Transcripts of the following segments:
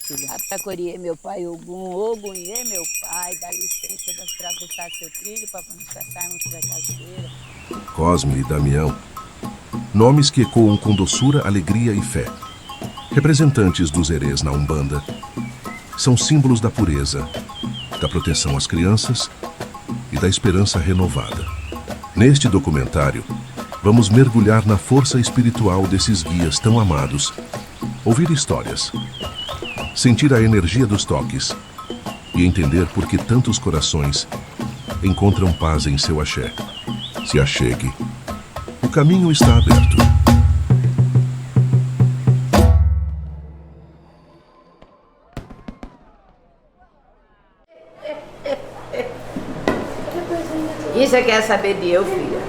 filha. Atacoriê, meu pai, Ogunhê, meu pai, dá licença de atravessar seu trilho para nós passarmos para a cachoeira. Cosme e Damião, nomes que ecoam com doçura, alegria e fé. Representantes dos herês na Umbanda, são símbolos da pureza, da proteção às crianças e da esperança renovada. Neste documentário, vamos mergulhar na força espiritual desses guias tão amados, ouvir histórias, sentir a energia dos toques e entender por que tantos corações encontram paz em seu axé. Se achegue. O caminho está aberto. E você quer saber de eu, filha?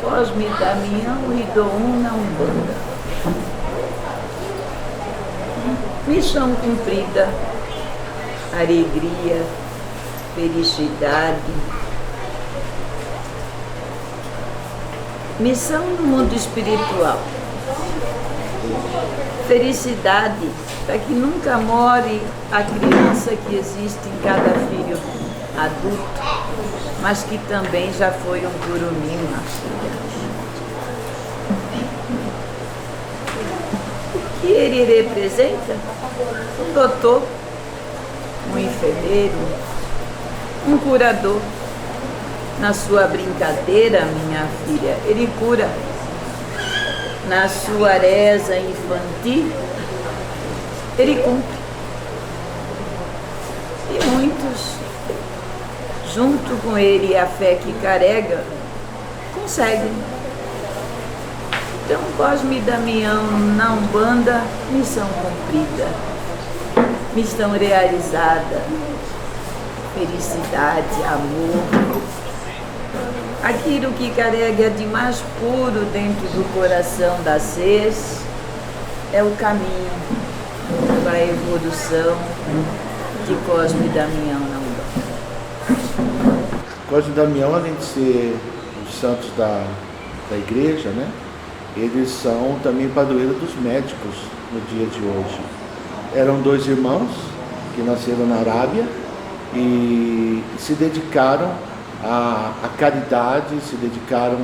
Cosme, Damião e Dom na Umbanda. Missão cumprida, alegria, felicidade. Missão no mundo espiritual. Felicidade para que nunca more a criança que existe em cada filho adulto, mas que também já foi um curumim, filha. O que ele representa? Um doutor, um enfermeiro, um curador. Na sua brincadeira, minha filha, ele cura. Na sua reza infantil, ele cumpre. E muitos, junto com ele e a fé que carrega, conseguem. Então, Cosme e Damião na Umbanda, missão cumprida, missão realizada, felicidade, amor. Aquilo que carrega de mais puro dentro do coração das seres é o caminho para a evolução de Cosme e Damião na Umbanda. Cosme e Damião, além de ser os santos da igreja, né? Eles são também padroeiros dos médicos no dia de hoje. Eram dois irmãos que nasceram na Arábia e se dedicaram à caridade, se dedicaram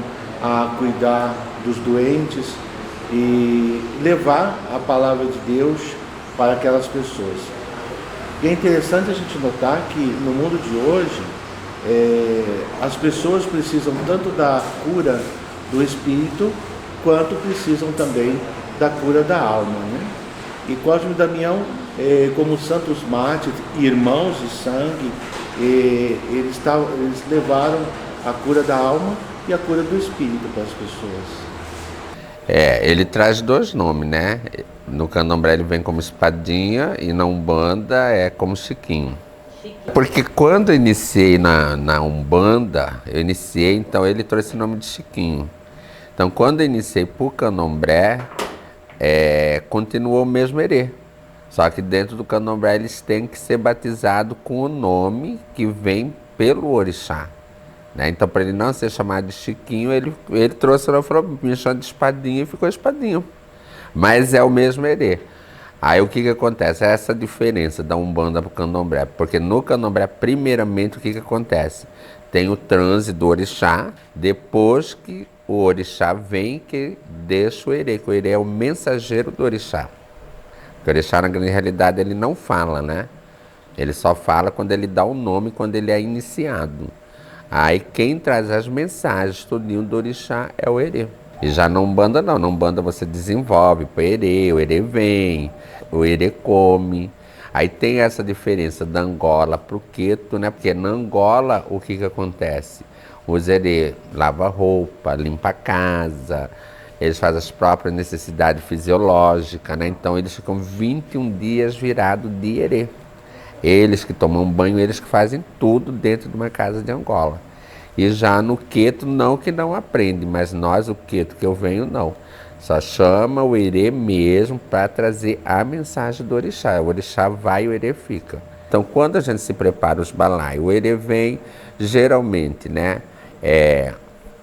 a cuidar dos doentes e levar a palavra de Deus para aquelas pessoas. E é interessante a gente notar que no mundo de hoje, as pessoas precisam tanto da cura do espírito, quanto precisam também da cura da alma, né? E Cosme e Damião, como santos mártires, irmãos de sangue, eles levaram a cura da alma e a cura do espírito para as pessoas. Ele traz dois nomes, né? No candomblé ele vem como espadinha e na Umbanda é como Chiquinho. Porque quando eu iniciei na Umbanda, então ele trouxe o nome de Chiquinho. Então, quando eu iniciei por candomblé, continuou o mesmo herê. Só que dentro do candomblé eles têm que ser batizados com o nome que vem pelo orixá. Né? Então, para ele não ser chamado de Chiquinho, ele trouxe, ele falou, me chama de espadinha e ficou espadinho. Mas é o mesmo herê. Aí o que acontece? Essa diferença da Umbanda para o candomblé. Porque no candomblé, primeiramente, o que acontece? Tem o transe do orixá, depois que o orixá vem que deixa o herê, que o herê é o mensageiro do orixá. Porque o orixá, na grande realidade, ele não fala, né? Ele só fala quando ele dá o nome, quando ele é iniciado. Aí quem traz as mensagens, tudinho do orixá, é o herê. E já na Umbanda não, na Umbanda você desenvolve para o herê vem, o herê come. Aí tem essa diferença da Angola para o Queto, né? Porque na Angola, o que acontece? Os herê lavam roupa, limpa a casa, eles fazem as próprias necessidades fisiológicas, né? Então eles ficam 21 dias virados de herê. Eles que tomam banho, eles que fazem tudo dentro de uma casa de Angola. E já no Queto, não que não aprende, mas nós, o Queto que eu venho, não. Só chama o herê mesmo para trazer a mensagem do orixá. O orixá vai e o herê fica. Então, quando a gente se prepara os balai, o herê vem, geralmente, né?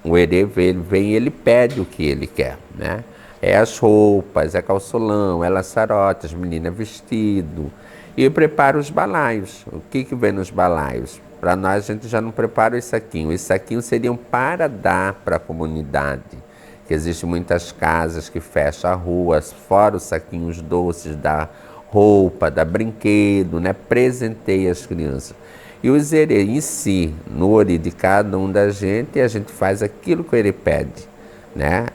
O herê vem e ele pede o que ele quer, né? É as roupas, é calçolão, é laçarote, as meninas vestido. E eu preparo os balaios. O que vem nos balaios? Para nós, a gente já não prepara os saquinhos. Os saquinhos seriam para dar para a comunidade. Que existem muitas casas que fecham a rua, fora os saquinhos doces da roupa, da brinquedo, né? Presenteia as crianças. E o Zerê em si, no ori de cada um da gente, a gente faz aquilo que ele pede, né?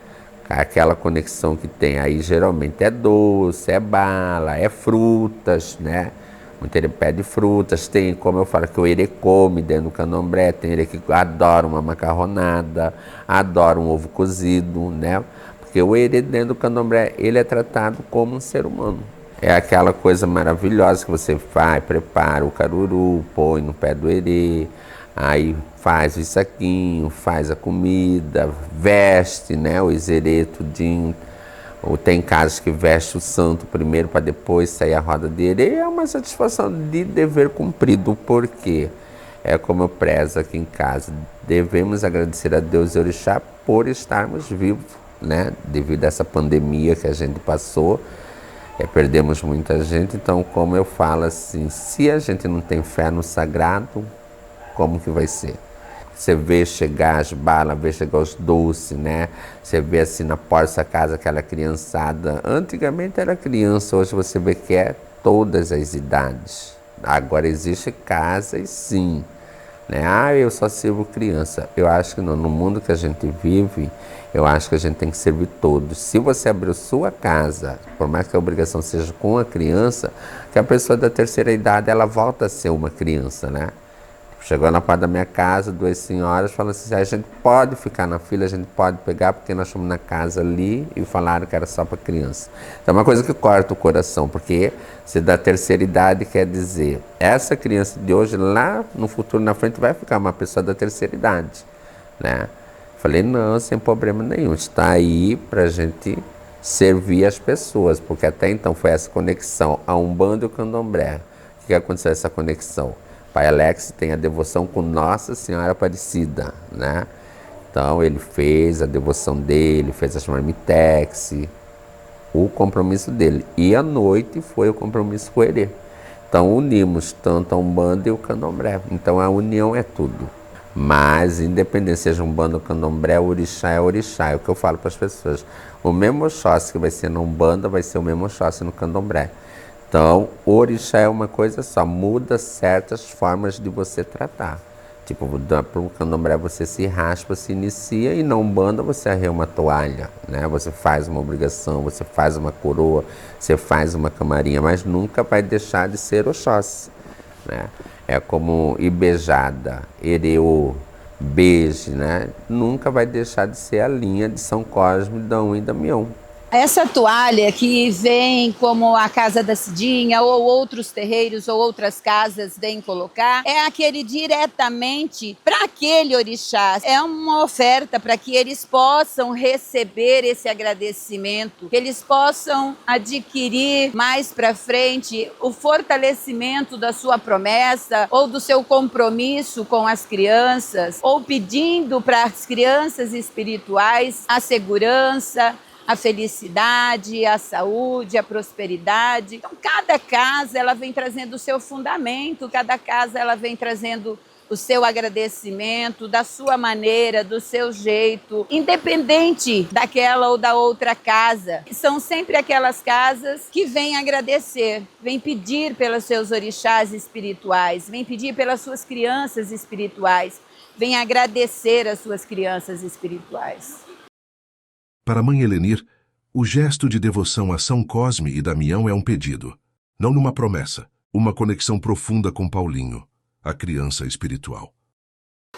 Aquela conexão que tem aí, geralmente é doce, é bala, é frutas, né? Muito ele pede frutas, tem, como eu falo, que o Erê come dentro do candomblé, tem ele que adora uma macarronada, adora um ovo cozido, né? Porque o Erê dentro do candomblé, ele é tratado como um ser humano. É aquela coisa maravilhosa que você faz, prepara o caruru, põe no pé do Erê, aí faz o saquinho, faz a comida, veste, né, o Izerê tudinho. Ou tem casas que veste o santo primeiro para depois sair a roda dele. É uma satisfação de dever cumprido, porque é como eu prezo aqui em casa. Devemos agradecer a Deus e Orixá por estarmos vivos, né? Devido a essa pandemia que a gente passou, perdemos muita gente. Então, como eu falo assim, se a gente não tem fé no sagrado, como que vai ser? Você vê chegar as balas, vê chegar os doces, né? Você vê assim na porta da casa aquela criançada. Antigamente era criança, hoje você vê que é todas as idades. Agora existe casas, sim, né? Ah, eu só sirvo criança. Eu acho que não. No mundo que a gente vive, eu acho que a gente tem que servir todos. Se você abrir sua casa, por mais que a obrigação seja com a criança, que a pessoa da terceira idade, ela volta a ser uma criança, né? Chegou na porta da minha casa, duas senhoras falando assim, a gente pode ficar na fila, a gente pode pegar, porque nós estamos na casa ali e falaram que era só para criança. Então é uma coisa que corta o coração, porque se da terceira idade quer dizer, essa criança de hoje, lá no futuro, na frente, vai ficar uma pessoa da terceira idade, né? Falei, não, sem problema nenhum, está aí para a gente servir as pessoas, porque até então foi essa conexão a Umbanda e o Candomblé. O que aconteceu essa conexão? Pai Alex tem a devoção com Nossa Senhora Aparecida, né? Então ele fez a devoção dele, fez as marmitex, o compromisso dele. E à noite foi o compromisso com o Erê. Então unimos tanto a Umbanda e o Candomblé. Então a união é tudo. Mas independente seja Umbanda ou Candomblé, o Orixá é Orixá. É o que eu falo para as pessoas. O mesmo Oxóssi que vai ser na Umbanda vai ser o mesmo Oxóssi no Candomblé. Então, o Orixá é uma coisa só, muda certas formas de você tratar. Tipo, para o Candomblé você se raspa, se inicia, e na Umbanda você arreia uma toalha, né? Você faz uma obrigação, você faz uma coroa, você faz uma camarinha, mas nunca vai deixar de ser Oxóssi, né? É como Ibejada, Ereô, Beije, né? Nunca vai deixar de ser a linha de São Cosme, Dão e Damião. Essa toalha que vem como a casa da Cidinha ou outros terreiros ou outras casas vêm colocar, é aquele diretamente para aquele orixá. É uma oferta para que eles possam receber esse agradecimento, que eles possam adquirir mais para frente o fortalecimento da sua promessa ou do seu compromisso com as crianças, ou pedindo para as crianças espirituais a segurança, a felicidade, a saúde, a prosperidade. Então, cada casa ela vem trazendo o seu fundamento, cada casa ela vem trazendo o seu agradecimento, da sua maneira, do seu jeito, independente daquela ou da outra casa. São sempre aquelas casas que vêm agradecer, vêm pedir pelos seus orixás espirituais, vêm pedir pelas suas crianças espirituais, vêm agradecer as suas crianças espirituais. Para a mãe Helenir, o gesto de devoção a São Cosme e Damião é um pedido, não uma promessa, uma conexão profunda com Paulinho, a criança espiritual.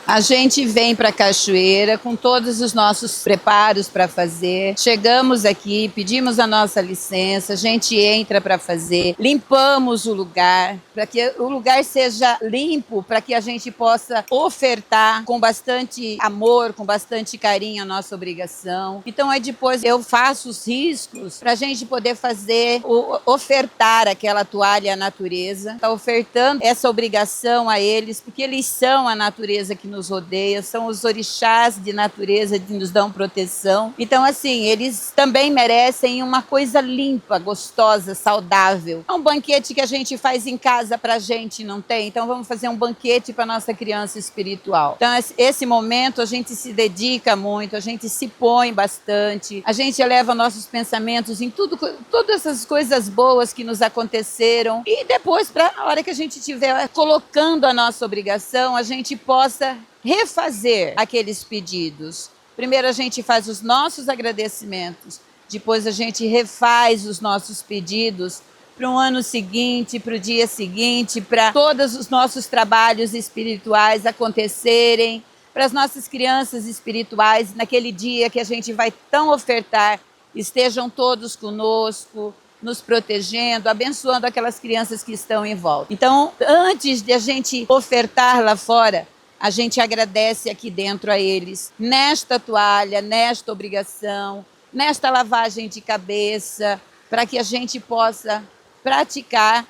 A gente vem para a cachoeira com todos os nossos preparos para fazer. Chegamos aqui, pedimos a nossa licença, a gente entra para fazer, limpamos o lugar, para que o lugar seja limpo, para que a gente possa ofertar com bastante amor, com bastante carinho a nossa obrigação. Então aí depois eu faço os riscos para a gente poder fazer, ofertar aquela toalha à natureza. Está ofertando essa obrigação a eles, porque eles são a natureza que que nos rodeia, são os orixás de natureza que nos dão proteção. Então, assim, eles também merecem uma coisa limpa, gostosa, saudável. É um banquete que a gente faz em casa pra gente, não tem? Então, vamos fazer um banquete para nossa criança espiritual. Então, esse momento a gente se dedica muito, a gente se põe bastante, a gente eleva nossos pensamentos em todas essas coisas boas que nos aconteceram, e depois, para a hora que a gente estiver colocando a nossa obrigação, a gente possa refazer aqueles pedidos. Primeiro a gente faz os nossos agradecimentos, depois a gente refaz os nossos pedidos para um ano seguinte, para o dia seguinte, para todos os nossos trabalhos espirituais acontecerem, para as nossas crianças espirituais, naquele dia que a gente vai tão ofertar, estejam todos conosco, nos protegendo, abençoando aquelas crianças que estão em volta. Então, antes de a gente ofertar lá fora, a gente agradece aqui dentro a eles, nesta toalha, nesta obrigação, nesta lavagem de cabeça, para que a gente possa praticar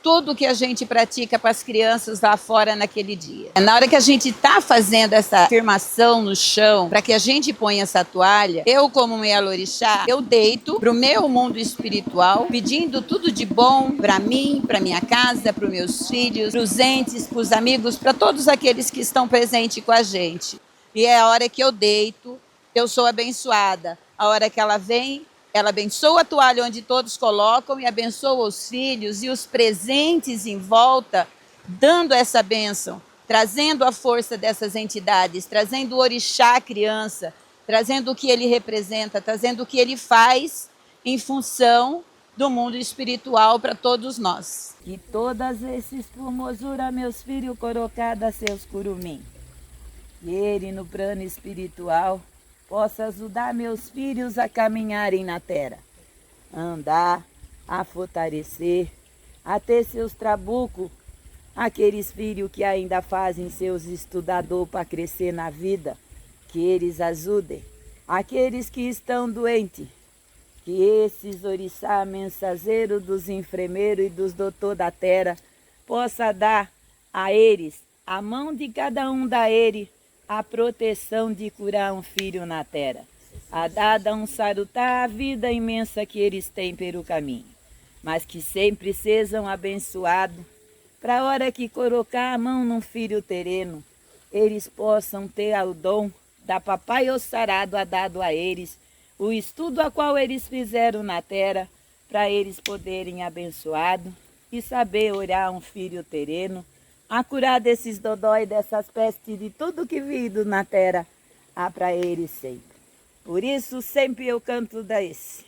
tudo o que a gente pratica para as crianças lá fora naquele dia. Na hora que a gente está fazendo essa afirmação no chão, para que a gente ponha essa toalha, eu, como um Yalorixá, eu deito para o meu mundo espiritual, pedindo tudo de bom para mim, para minha casa, para os meus filhos, para os entes, para os amigos, para todos aqueles que estão presentes com a gente. E é a hora que eu deito, eu sou abençoada. A hora que ela vem, ela abençoa a toalha onde todos colocam e abençoa os filhos e os presentes em volta, dando essa bênção, trazendo a força dessas entidades, trazendo o orixá à criança, trazendo o que ele representa, trazendo o que ele faz em função do mundo espiritual para todos nós. Que todas esses formosura, meus filhos, colocada seus curumim. E ele no plano espiritual possa ajudar meus filhos a caminharem na terra, a andar, a fortalecer, a ter seus trabucos, aqueles filhos que ainda fazem seus estudadores para crescer na vida, que eles ajudem, aqueles que estão doentes, que esses orixá mensageiros dos enfermeiros e dos doutores da terra possa dar a eles, a mão de cada um da ele, a proteção de curar um filho na terra, a dada um salutar a vida imensa que eles têm pelo caminho, mas que sempre sejam abençoados, para a hora que colocar a mão num filho terreno, eles possam ter o dom da papai Ossarado a dado a eles, o estudo a qual eles fizeram na terra, para eles poderem abençoado e saber orar um filho terreno, a curar desses dodói, dessas pestes, de tudo que vindo na terra, há para eles sempre. Por isso, sempre eu canto desse.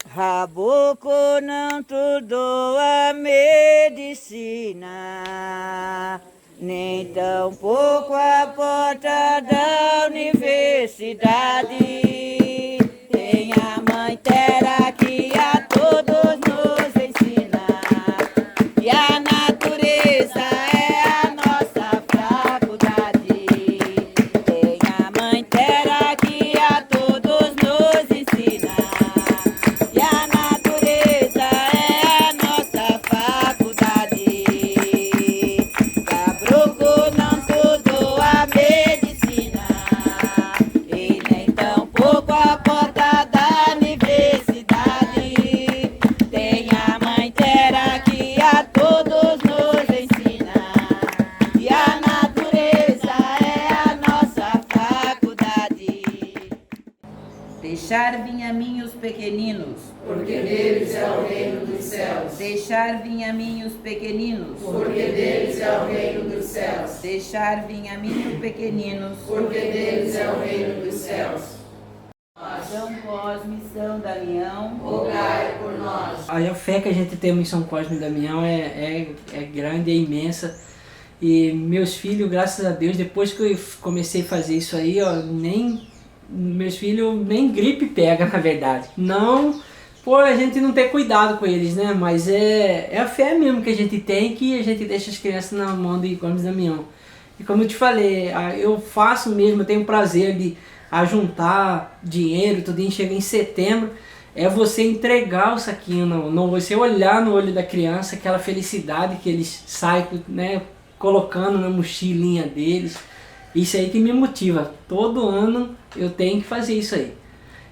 Rabocô não tudo a medicina, nem tampouco a porta da universidade. Tem a mãe terra que a todos nos ensina, e a natureza é a nossa faculdade. Tem a mãe terra que a todos nos ensina, e a natureza é a nossa faculdade. Cabruco não estudou a medicina, e nem tampouco a porta da universidade. Tem a mãe terra que a todos nos ensina, e a natureza é a nossa faculdade. Deixar vir a mim os pequeninos, porque deles é o reino dos céus. deixar vir a mim os pequeninos, Porque deles é o reino dos céus. deixar vir a mim os pequeninos. Porque deles é o reino dos céus. São Cosme, São Damião, Rogai por nós. A fé que a gente tem em São Cosme e Damião é grande, é imensa. E meus filhos, graças a Deus, depois que eu comecei a fazer isso aí, ó, meus filhos nem gripe pega, na verdade. Não, por a gente não ter cuidado com eles, né? Mas é a fé mesmo que a gente tem, que a gente deixa as crianças na mão de Cosme e Damião. E como eu te falei, eu faço mesmo, eu tenho prazer de juntar dinheiro, tudo chega em setembro, é você entregar o saquinho, você olhar no olho da criança, aquela felicidade que eles saem, né, colocando na mochilinha deles. Isso aí que me motiva. Todo ano eu tenho que fazer isso aí.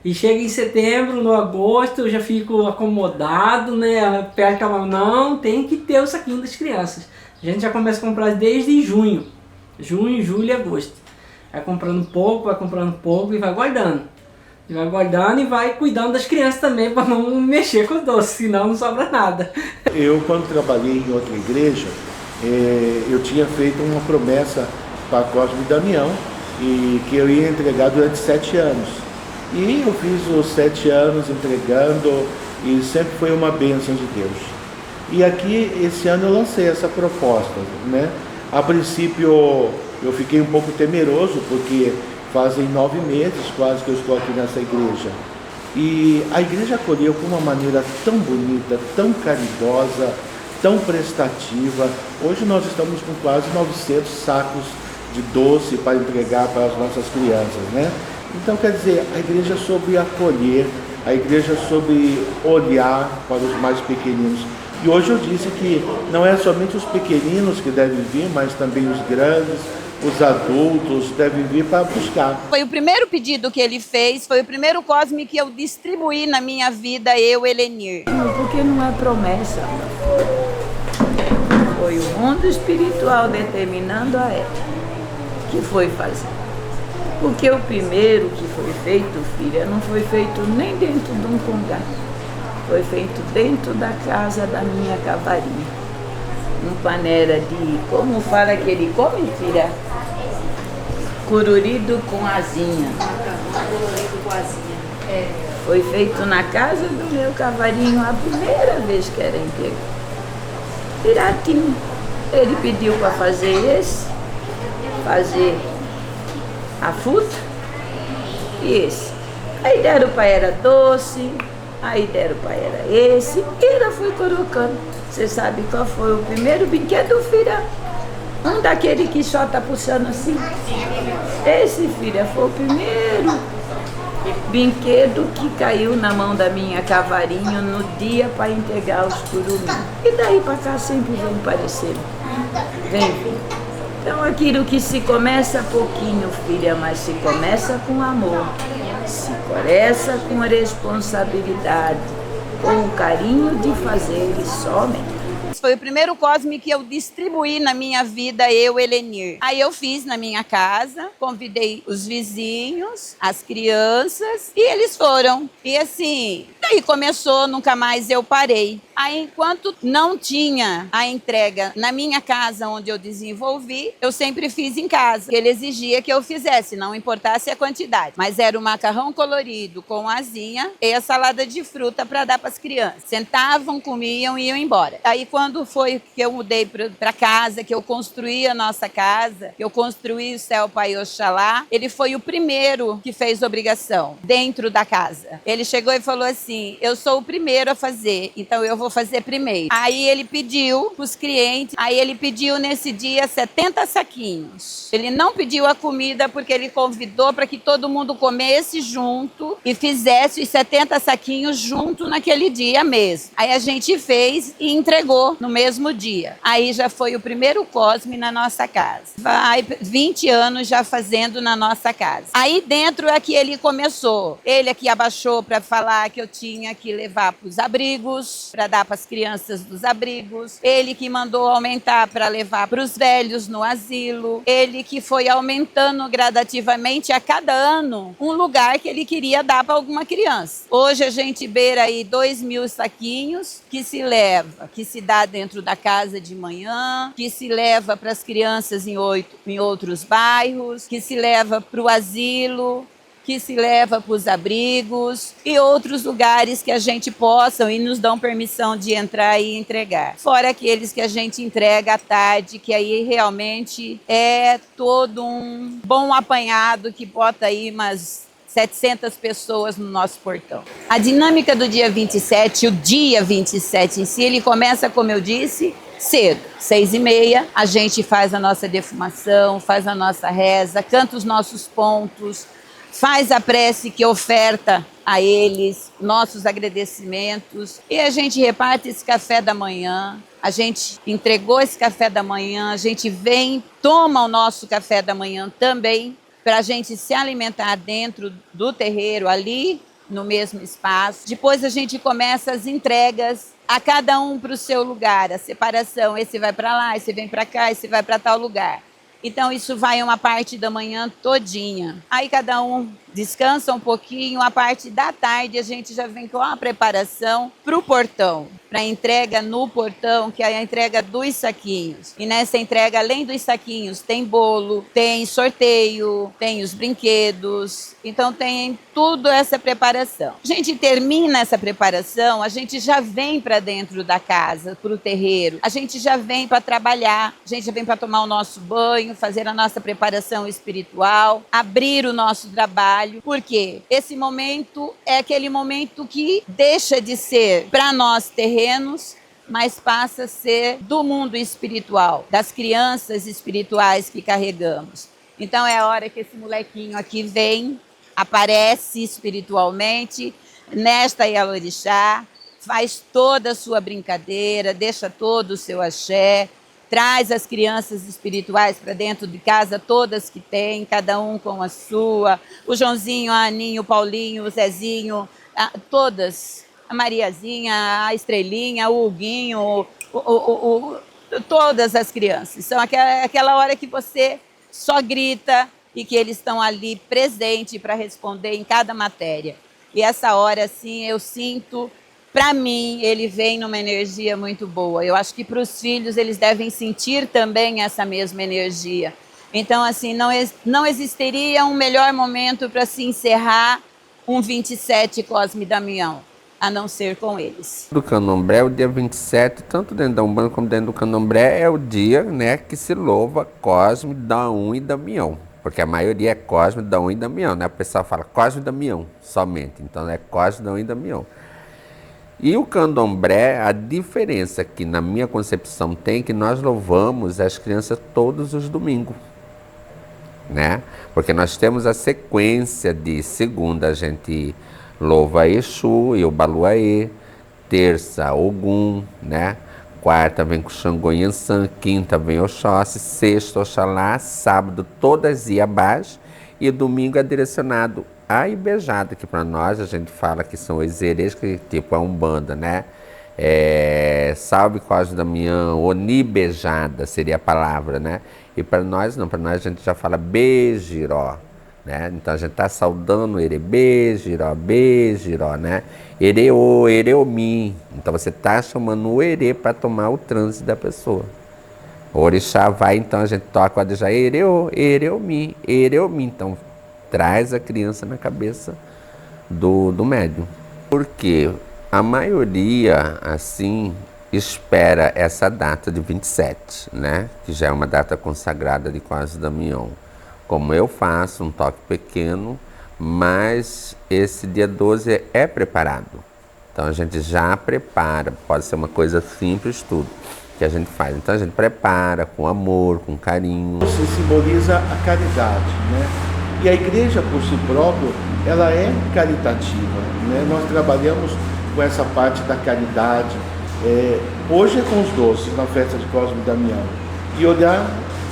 E chega em setembro, no agosto, eu já fico acomodado, né? Aperta a mão, não, tem que ter o saquinho das crianças. A gente já começa a comprar desde junho. Junho, julho e agosto. Vai comprando pouco e vai guardando. E vai guardando e vai cuidando das crianças também para não mexer com os doces, senão não sobra nada. Eu, quando trabalhei em outra igreja, eu tinha feito uma promessa para Cosme e Damião, e que eu ia entregar durante 7 anos. E eu fiz os 7 anos entregando, e sempre foi uma bênção de Deus. E aqui, esse ano, eu lancei essa proposta, né? A princípio, eu fiquei um pouco temeroso, porque fazem 9 meses quase que eu estou aqui nessa igreja. E a igreja acolheu com uma maneira tão bonita, tão caridosa, tão prestativa. Hoje nós estamos com quase 900 sacos de doce para entregar para as nossas crianças, né? Então, quer dizer, a igreja soube acolher, a igreja soube olhar para os mais pequeninos. E hoje eu disse que não é somente os pequeninos que devem vir, mas também os grandes, os adultos devem vir para buscar. Foi o primeiro pedido que ele fez, foi o primeiro Cosme que eu distribuí na minha vida, eu, Helenir. Porque não é promessa. Foi o mundo espiritual determinando a ela que foi fazer. Porque o primeiro que foi feito, filha, não foi feito nem dentro de um congado. Foi feito dentro da casa da minha cavarinha. Um panela de, como fala que ele come, filha? Cururido com asinha. Colorido com asinha. Foi feito na casa do meu cavarinho a primeira vez que era entregue. Piratinho. Ele pediu para fazer a fruta e esse. Aí deram para era doce, aí deram para era esse, e ela foi colocando. Você sabe qual foi o primeiro brinquedo, filha? Um daquele que só tá puxando assim. Esse, filha, foi o primeiro brinquedo que caiu na mão da minha cavarinho no dia para entregar os curumim. E daí para cá sempre vem parecendo. Vem, filha. Então aquilo que se começa pouquinho, filha, mas se começa com amor, se começa com responsabilidade, com o carinho de fazer e somente. Foi o primeiro Cosme que eu distribuí na minha vida, eu, Helenir. Aí eu fiz na minha casa, convidei os vizinhos, as crianças, e eles foram. E assim, daí começou, nunca mais eu parei. Aí, enquanto não tinha a entrega na minha casa onde eu desenvolvi, eu sempre fiz em casa. Ele exigia que eu fizesse, não importasse a quantidade. Mas era o macarrão colorido com asinha e a salada de fruta para dar para as crianças. Sentavam, comiam e iam embora. Aí, quando foi que eu mudei para casa, que eu construí a nossa casa, que eu construí o Céu Pai Oxalá, ele foi o primeiro que fez obrigação dentro da casa. Ele chegou e falou assim, eu sou o primeiro a fazer, então eu vou fazer primeiro. Aí ele pediu para os clientes, aí ele pediu nesse dia 70 saquinhos. Ele não pediu a comida porque ele convidou para que todo mundo comesse junto e fizesse os 70 saquinhos junto naquele dia mesmo. Aí a gente fez e entregou no mesmo dia. Aí já foi o primeiro Cosme na nossa casa. Vai 20 anos já fazendo na nossa casa. Aí dentro é que ele começou. Ele aqui abaixou para falar que eu tinha que levar para os abrigos, para dar para as crianças dos abrigos. Ele que mandou aumentar para levar para os velhos no asilo. Ele que foi aumentando gradativamente a cada ano um lugar que ele queria dar para alguma criança. Hoje a gente beira aí 2.000 saquinhos que se leva, que se dá dentro da casa de manhã, que se leva para as crianças em outros bairros, que se leva para o asilo, que se leva para os abrigos e outros lugares que a gente possa e nos dão permissão de entrar e entregar. Fora aqueles que a gente entrega à tarde, que aí realmente é todo um bom apanhado que bota aí umas 700 pessoas no nosso portão. A dinâmica do dia 27, o dia 27 em si, ele começa, como eu disse, cedo, 6h30, a gente faz a nossa defumação, faz a nossa reza, canta os nossos pontos, faz a prece que oferta a eles, nossos agradecimentos, e a gente reparte esse café da manhã, a gente entregou esse café da manhã, a gente vem, toma o nosso café da manhã também, para a gente se alimentar dentro do terreiro, ali no mesmo espaço. Depois a gente começa as entregas, a cada um para o seu lugar, a separação, esse vai para lá, esse vem para cá, esse vai para tal lugar. Então isso vai uma parte da manhã todinha. Aí cada um descansa um pouquinho, a parte da tarde a gente já vem com a preparação para o portão, para a entrega no portão, que é a entrega dos saquinhos. E nessa entrega, além dos saquinhos, tem bolo, tem sorteio, tem os brinquedos, então tem tudo essa preparação. A gente termina essa preparação, a gente já vem para dentro da casa, para o terreiro, a gente já vem para trabalhar, a gente já vem para tomar o nosso banho, fazer a nossa preparação espiritual, abrir o nosso trabalho, porque esse momento é aquele momento que deixa de ser para nós terrenos, mas passa a ser do mundo espiritual, das crianças espirituais que carregamos. Então é a hora que esse molequinho aqui vem, aparece espiritualmente, nesta Ialorixá, faz toda a sua brincadeira, deixa todo o seu axé, traz as crianças espirituais para dentro de casa, todas que tem, cada um com a sua, o Joãozinho, a Aninho, o Paulinho, o Zezinho, todas, a Mariazinha, a Estrelinha, o Huguinho, todas as crianças. São aquela hora que você só grita e que eles estão ali presentes para responder em cada matéria. E essa hora, assim, eu sinto... Para mim, ele vem numa energia muito boa. Eu acho que para os filhos, eles devem sentir também essa mesma energia. Então, assim, não existiria um melhor momento para se encerrar um 27 Cosme e Damião, a não ser com eles. Do Candomblé, o dia 27, tanto dentro da Umbanda como dentro do Candomblé, é o dia, né, que se louva Cosme, Daum e Damião. Porque a maioria é Cosme, Daum e Damião, né? O pessoal fala Cosme e Damião somente. Então, é Cosme, Daum e Damião. E o Candomblé, a diferença que na minha concepção tem, que nós louvamos as crianças todos os domingos, né? Porque nós temos a sequência de segunda a gente louva Exu e o Baluaê, terça Ogum, né? Quarta vem com Xangô e Yansan, quinta vem Oxóssi, sexta Oxalá, sábado todas Iabás e domingo é direcionado a Ibejada, que para nós a gente fala que são os erês, que tipo a Umbanda, né? Salve Cosme Damião, Onibejada seria a palavra, né? E para nós não, para nós a gente já fala Bejiró, né? Então a gente está saudando o Erê, Bejiró, né? Ereô, Ereomi. Então você está chamando o Erê para tomar o transe da pessoa. O orixá vai, então a gente toca o adijá, Ereô, Ereomi. Então traz a criança na cabeça do médium. Porque a maioria, assim, espera essa data de 27, né? Que já é uma data consagrada de Cosme Damião. Como eu faço, um toque pequeno, mas esse dia 12 é preparado. Então a gente já prepara, pode ser uma coisa simples, tudo que a gente faz. Então a gente prepara com amor, com carinho. Você simboliza a caridade, né? E a igreja, por si própria, ela é caritativa, né? Nós trabalhamos com essa parte da caridade. Hoje é com os doces, na festa de Cosme e Damião. E olhar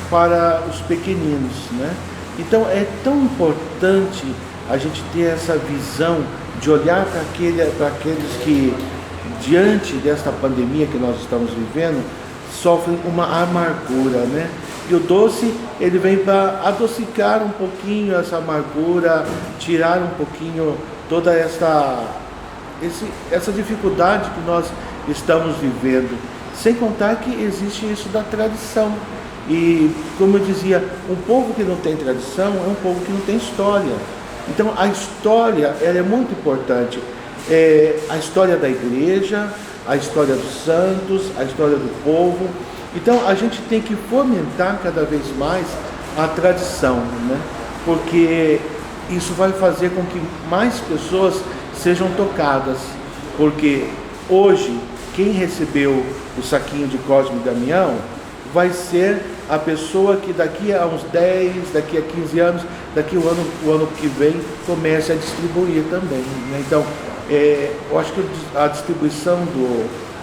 para os pequeninos, né? Então é tão importante a gente ter essa visão de olhar para aqueles que, diante desta pandemia que nós estamos vivendo, sofrem uma amargura, né? E o doce, ele vem para adocicar um pouquinho essa amargura, tirar um pouquinho toda essa dificuldade que nós estamos vivendo. Sem contar que existe isso da tradição. E, como eu dizia, um povo que não tem tradição é um povo que não tem história. Então, a história, ela é muito importante. A história da igreja, a história dos santos, a história do povo. Então, a gente tem que fomentar cada vez mais a tradição, né? Porque isso vai fazer com que mais pessoas sejam tocadas. Porque hoje, quem recebeu o saquinho de Cosme e Damião vai ser a pessoa que daqui a uns 10, daqui a 15 anos, daqui o ano que vem, comece a distribuir também, né? Então, eu acho que a distribuição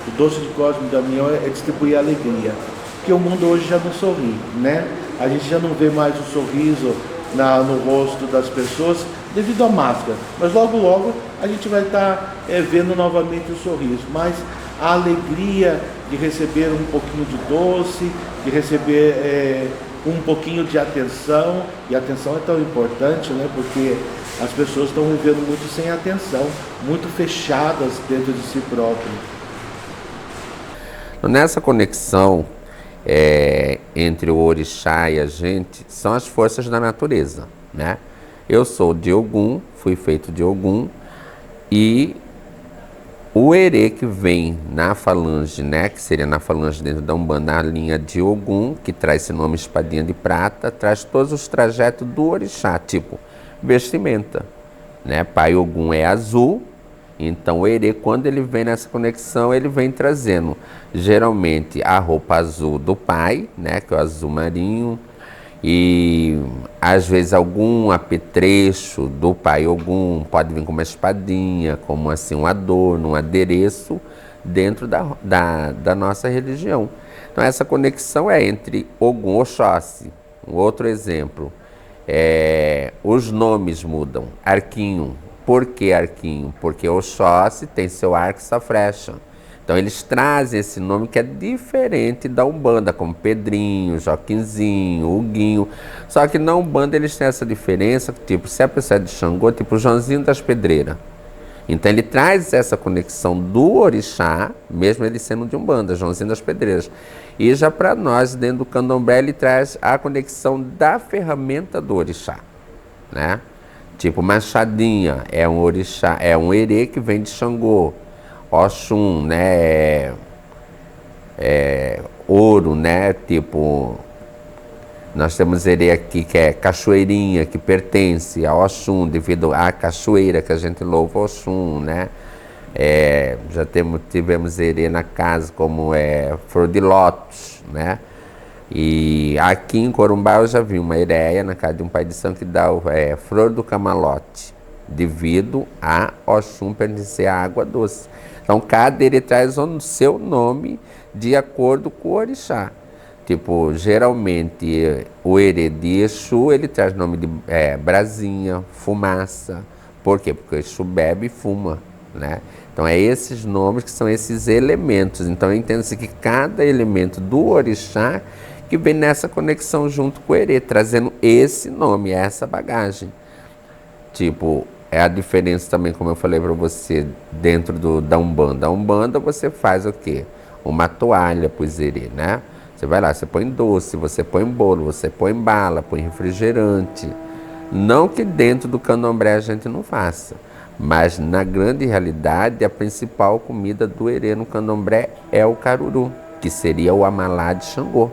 O doce de Cosme e Damião é distribuir alegria. Porque o mundo hoje já não sorri, né? A gente já não vê mais o sorriso no rosto das pessoas devido à máscara. Mas logo, logo a gente vai estar vendo novamente o sorriso. Mas a alegria de receber um pouquinho de doce, de receber um pouquinho de atenção. E a atenção é tão importante, né? Porque as pessoas estão vivendo muito sem atenção, muito fechadas dentro de si próprias. Nessa conexão entre o orixá e a gente, são as forças da natureza, né? Eu sou de Ogum, fui feito de Ogum, e o Herê que vem na falange, né, que seria na falange dentro da Umbanda, a linha de Ogum, que traz esse nome espadinha de prata, traz todos os trajetos do orixá, tipo vestimenta, né? Pai Ogum é azul, então o Herê, quando ele vem nessa conexão, ele vem trazendo geralmente a roupa azul do pai, né, que é o azul marinho, e às vezes algum apetrecho do pai Ogum pode vir com uma espadinha, como assim um adorno, um adereço dentro da nossa religião. Então essa conexão é entre Ogum e Oxóssi. Um outro exemplo, os nomes mudam. Arquinho. Por que Arquinho? Porque Oxóssi tem seu arco e sua flecha. Então eles trazem esse nome que é diferente da Umbanda, como Pedrinho, Joaquinzinho, Huguinho. Só que na Umbanda eles têm essa diferença, tipo, se a pessoa é de Xangô, tipo Joãozinho das Pedreiras. Então ele traz essa conexão do orixá, mesmo ele sendo de Umbanda, Joãozinho das Pedreiras. E já para nós, dentro do candomblé, ele traz a conexão da ferramenta do orixá, né? Tipo, Machadinha é um orixá, é um herê que vem de Xangô. Oxum, né? Ouro, né? Tipo, nós temos herê aqui que é cachoeirinha, que pertence a Oxum, devido à cachoeira que a gente louva Oxum, né? Já tivemos herê na casa como Flor de Lótus, né? E aqui em Corumbá eu já vi uma heréia na casa de um pai de santo que dá Flor do Camalote, devido a Oxum pertencer à água doce. Então cada herê traz o seu nome de acordo com o orixá. Tipo, geralmente o herê de Exu, ele traz nome de brasinha, fumaça. Por quê? Porque o Exu bebe e fuma, né? Então esses nomes que são esses elementos. Então entenda-se que cada elemento do orixá que vem nessa conexão junto com o herê, trazendo esse nome, essa bagagem. Tipo, a diferença também, como eu falei para você, dentro da Umbanda. A Umbanda você faz o quê? Uma toalha para os herê, né? Você vai lá, você põe doce, você põe bolo, você põe bala, põe refrigerante. Não que dentro do candomblé a gente não faça, mas na grande realidade a principal comida do herê no candomblé é o caruru, que seria o amalá de Xangô,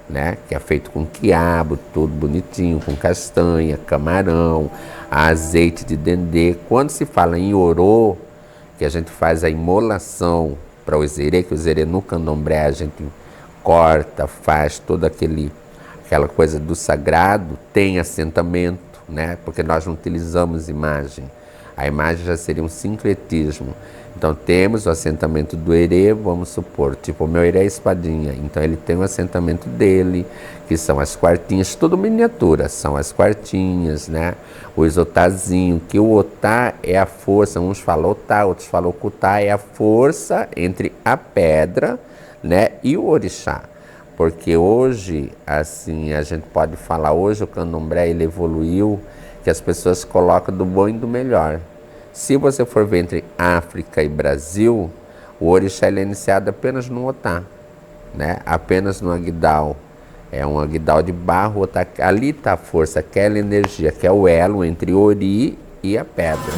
né? Que é feito com quiabo, tudo bonitinho, com castanha, camarão, azeite de dendê. Quando se fala em orô, que a gente faz a imolação para os herê, que os herê no candomblé a gente corta, faz toda aquela coisa do sagrado, tem assentamento, né? Porque nós não utilizamos imagem. A imagem já seria um sincretismo. Então temos o assentamento do herê, vamos supor, tipo o meu herê é espadinha, então ele tem o assentamento dele, que são as quartinhas, tudo miniatura, são as quartinhas, né? Os otazinhos, que o otá é a força, uns falam otá, outros falam cutá, é a força entre a pedra, né, e o orixá. Porque hoje, assim, a gente pode falar, hoje o candomblé ele evoluiu, que as pessoas colocam do bom e do melhor. Se você for ver entre África e Brasil, o orixá ele é iniciado apenas no otá, né? Apenas no agdal. É um agdal de barro, otá. Ali está a força, aquela energia, que é o elo entre o ori e a pedra.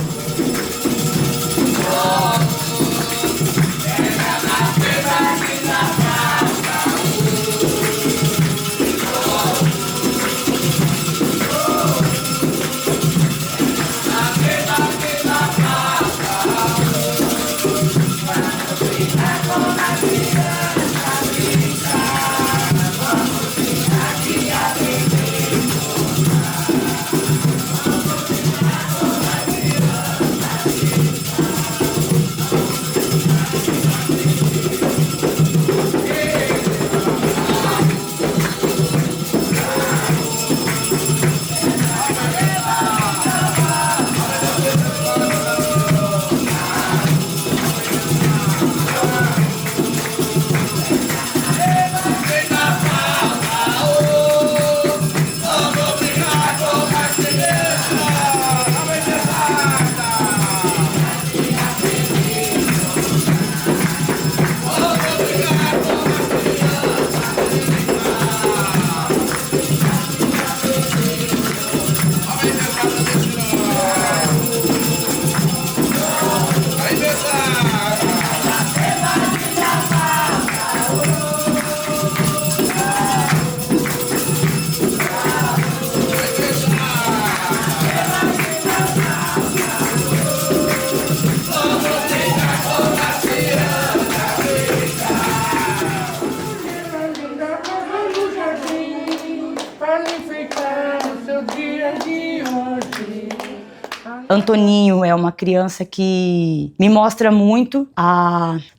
Antoninho é uma criança que me mostra muito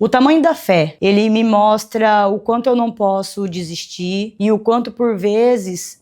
o tamanho da fé. Ele me mostra o quanto eu não posso desistir e o quanto por vezes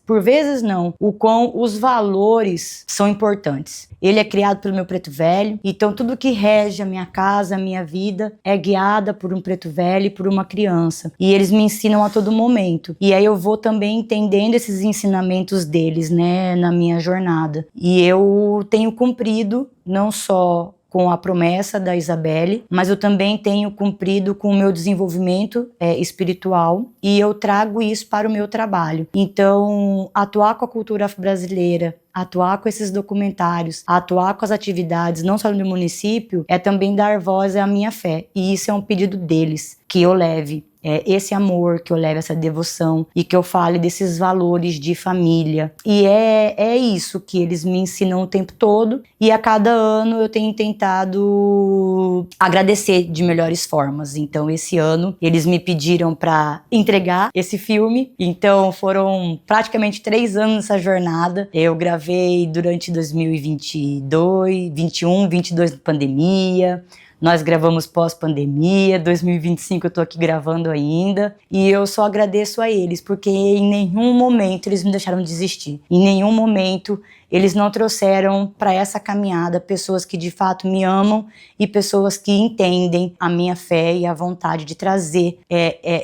não, o quão os valores são importantes. Ele é criado pelo meu preto velho, então tudo que rege a minha casa, a minha vida, é guiada por um preto velho e por uma criança. E eles me ensinam a todo momento. E aí eu vou também entendendo esses ensinamentos deles, né, na minha jornada. E eu tenho cumprido, não só com a promessa da Isabelle, mas eu também tenho cumprido com o meu desenvolvimento espiritual e eu trago isso para o meu trabalho. Então, atuar com a cultura afro-brasileira, atuar com esses documentários, atuar com as atividades, não só no município, é também dar voz à minha fé. E isso é um pedido deles, que eu leve esse amor, que eu leve essa devoção e que eu fale desses valores de família. E é isso que eles me ensinam o tempo todo e a cada ano eu tenho tentado agradecer de melhores formas. Então esse ano eles me pediram para entregar esse filme, então foram praticamente 3 anos nessa jornada. Eu gravei durante 2022, 21, 22 pandemia. Nós gravamos pós-pandemia, 2025 eu tô aqui gravando ainda, e eu só agradeço a eles, porque em nenhum momento eles me deixaram desistir. Em nenhum momento eles não trouxeram para essa caminhada pessoas que de fato me amam e pessoas que entendem a minha fé e a vontade de trazer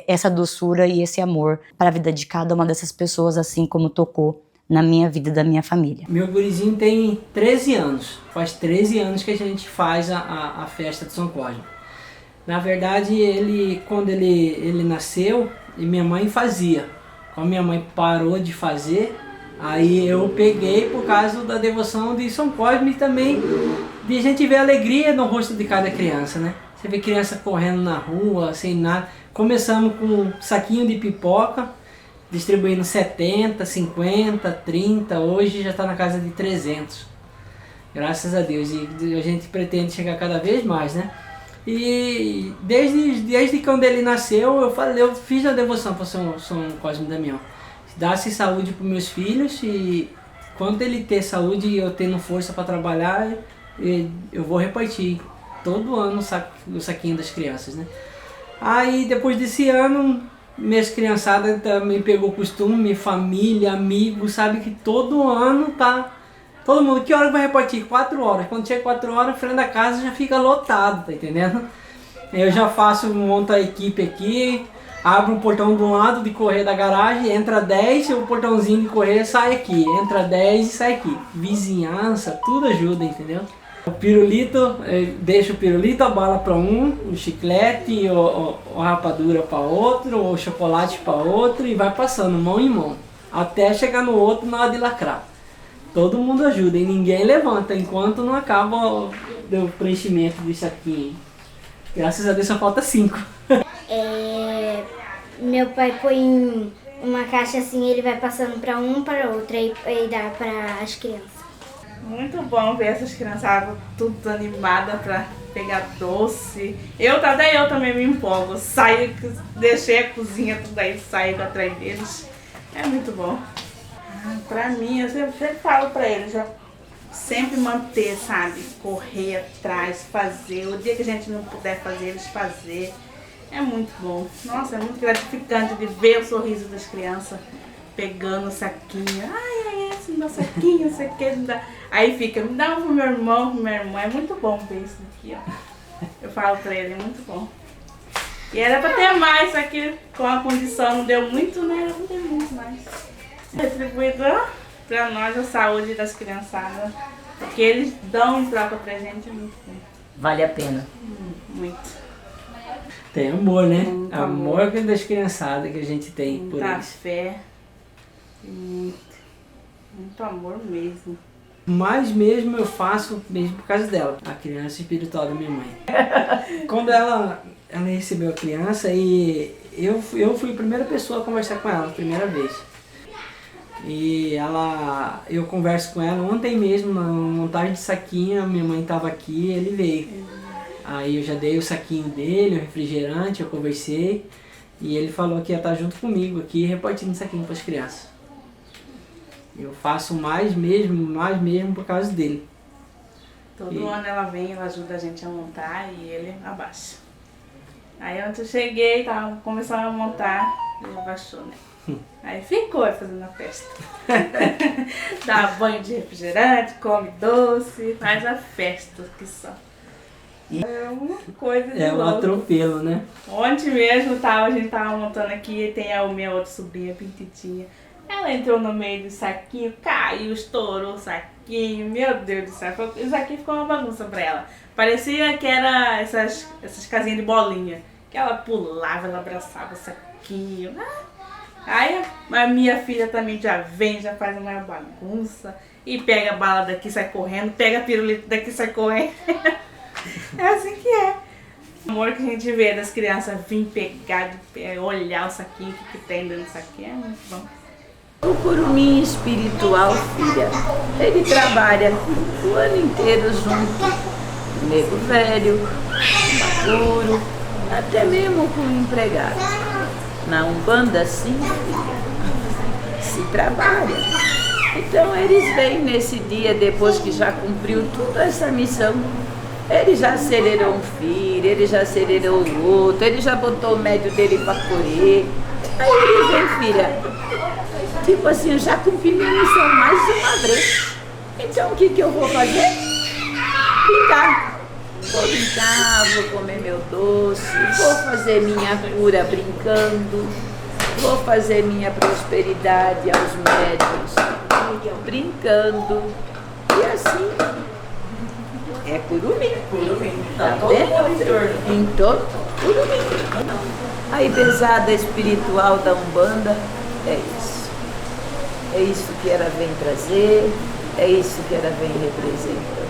essa doçura e esse amor para a vida de cada uma dessas pessoas, assim como tocou na minha vida e da minha família. Meu gurizinho tem 13 anos. Faz 13 anos que a gente faz a festa de São Cosme. Na verdade, quando ele nasceu, e minha mãe fazia. Quando minha mãe parou de fazer, aí eu peguei por causa da devoção de São Cosme e também de a gente ver a alegria no rosto de cada criança, né? Você vê criança correndo na rua, sem nada. Começamos com um saquinho de pipoca, distribuindo 70, 50, 30, hoje já está na casa de 300. Graças a Deus. E a gente pretende chegar cada vez mais, né? E desde quando ele nasceu, eu fiz a devoção para São Cosme e Damião. Dá-se saúde para meus filhos e quando ele ter saúde e eu tendo força para trabalhar, eu vou repartir todo ano o saquinho das crianças, né? Aí depois desse ano, minhas criançadas também pegou costume, família, amigos, sabe que todo ano tá... Todo mundo, que hora vai repartir? 4 horas. Quando chega 4 horas, a frente da casa já fica lotado, tá entendendo? Eu já monto a equipe aqui, abro um portão de um lado de correr da garagem, entra 10, o portãozinho de correr sai aqui. Entra 10 e sai aqui. Vizinhança, tudo ajuda, entendeu? O pirulito, deixa o pirulito, a bala para um, o chiclete, a rapadura para outro, o chocolate para outro e vai passando mão em mão, até chegar no outro na hora de lacrar. Todo mundo ajuda e ninguém levanta enquanto não acaba o preenchimento desse aqui. Graças a Deus só falta 5. Meu pai põe uma caixa assim, ele vai passando para um para outro e dá para as crianças. Muito bom ver essas criançadas tudo animadas para pegar doce. Até eu também me empolgo. Saio, deixei a cozinha tudo aí, saio atrás deles. É muito bom. Pra mim, eu sempre falo pra eles, sempre manter, sabe? Correr atrás, fazer. O dia que a gente não puder fazer, eles fazer. É muito bom. Nossa, é muito gratificante de ver o sorriso das crianças pegando o saquinho. Ai, esse meu saquinho, isso aqui. Aí fica, me dá um pro meu irmão, pro meu irmão. É muito bom ver isso aqui, ó. Eu falo pra ele, é muito bom. E era pra ter mais, só que com a condição não deu muito, né? Não deu muito mais. Retribuído pra nós a saúde das criançadas. O que eles dão em troca pra gente é muito bom. Vale a pena. Muito. Tem amor, né? Muito amor das criançadas que a gente tem por muita eles. Fé. Muito amor mesmo. Mas mesmo eu faço mesmo por causa dela, a criança espiritual da minha mãe. Quando ela recebeu a criança e eu fui a primeira pessoa a conversar com ela, a primeira vez. E eu converso com ela ontem mesmo, na montagem de saquinho, minha mãe estava aqui e ele veio. Aí eu já dei o saquinho dele, o refrigerante, eu conversei e ele falou que ia estar junto comigo aqui repartindo saquinho para as crianças. Eu faço mais mesmo por causa dele. Todo ano ela vem, ela ajuda a gente a montar e ele abaixa. Aí ontem eu cheguei, começando a montar, ele abaixou, né? Aí ficou fazendo a festa. Dá banho de refrigerante, come doce, faz a festa que só. É uma coisa de louco. Um atropelo, né? Ontem mesmo a gente tava montando aqui e tem a minha outra sobrinha, Pintidinha. Ela entrou no meio do saquinho, caiu, estourou o saquinho. Meu Deus do céu, isso aqui ficou uma bagunça pra ela. Parecia que era essas casinhas de bolinha. Que ela pulava, ela abraçava o saquinho. Aí a minha filha também já vem, já faz uma bagunça. E pega a bala daqui, sai correndo. Pega a pirulito daqui, sai correndo. É assim que é. O amor que a gente vê das crianças vir pegar, olhar o saquinho, o que tem dentro do saquinho, é muito bom. O curumim espiritual, filha, ele trabalha o ano inteiro junto. O nego velho, o maduro, até mesmo com o empregado. Na Umbanda, sim, filha, se trabalha. Então eles vêm nesse dia, depois que já cumpriu toda essa missão. Ele já acelerou um filho, ele já acelerou o outro, ele já botou o médio dele pra correr. Aí ele vem, filha, tipo assim, eu já cumpri minha missão mais uma vez. Então o que eu vou fazer? Brincar. Vou brincar, vou comer meu doce, vou fazer minha cura brincando, vou fazer minha prosperidade aos médios brincando. E assim... é curumim. Tá vendo? Em todo curumim. A pesada espiritual da Umbanda é isso. É isso que ela vem trazer, é isso que ela vem representando.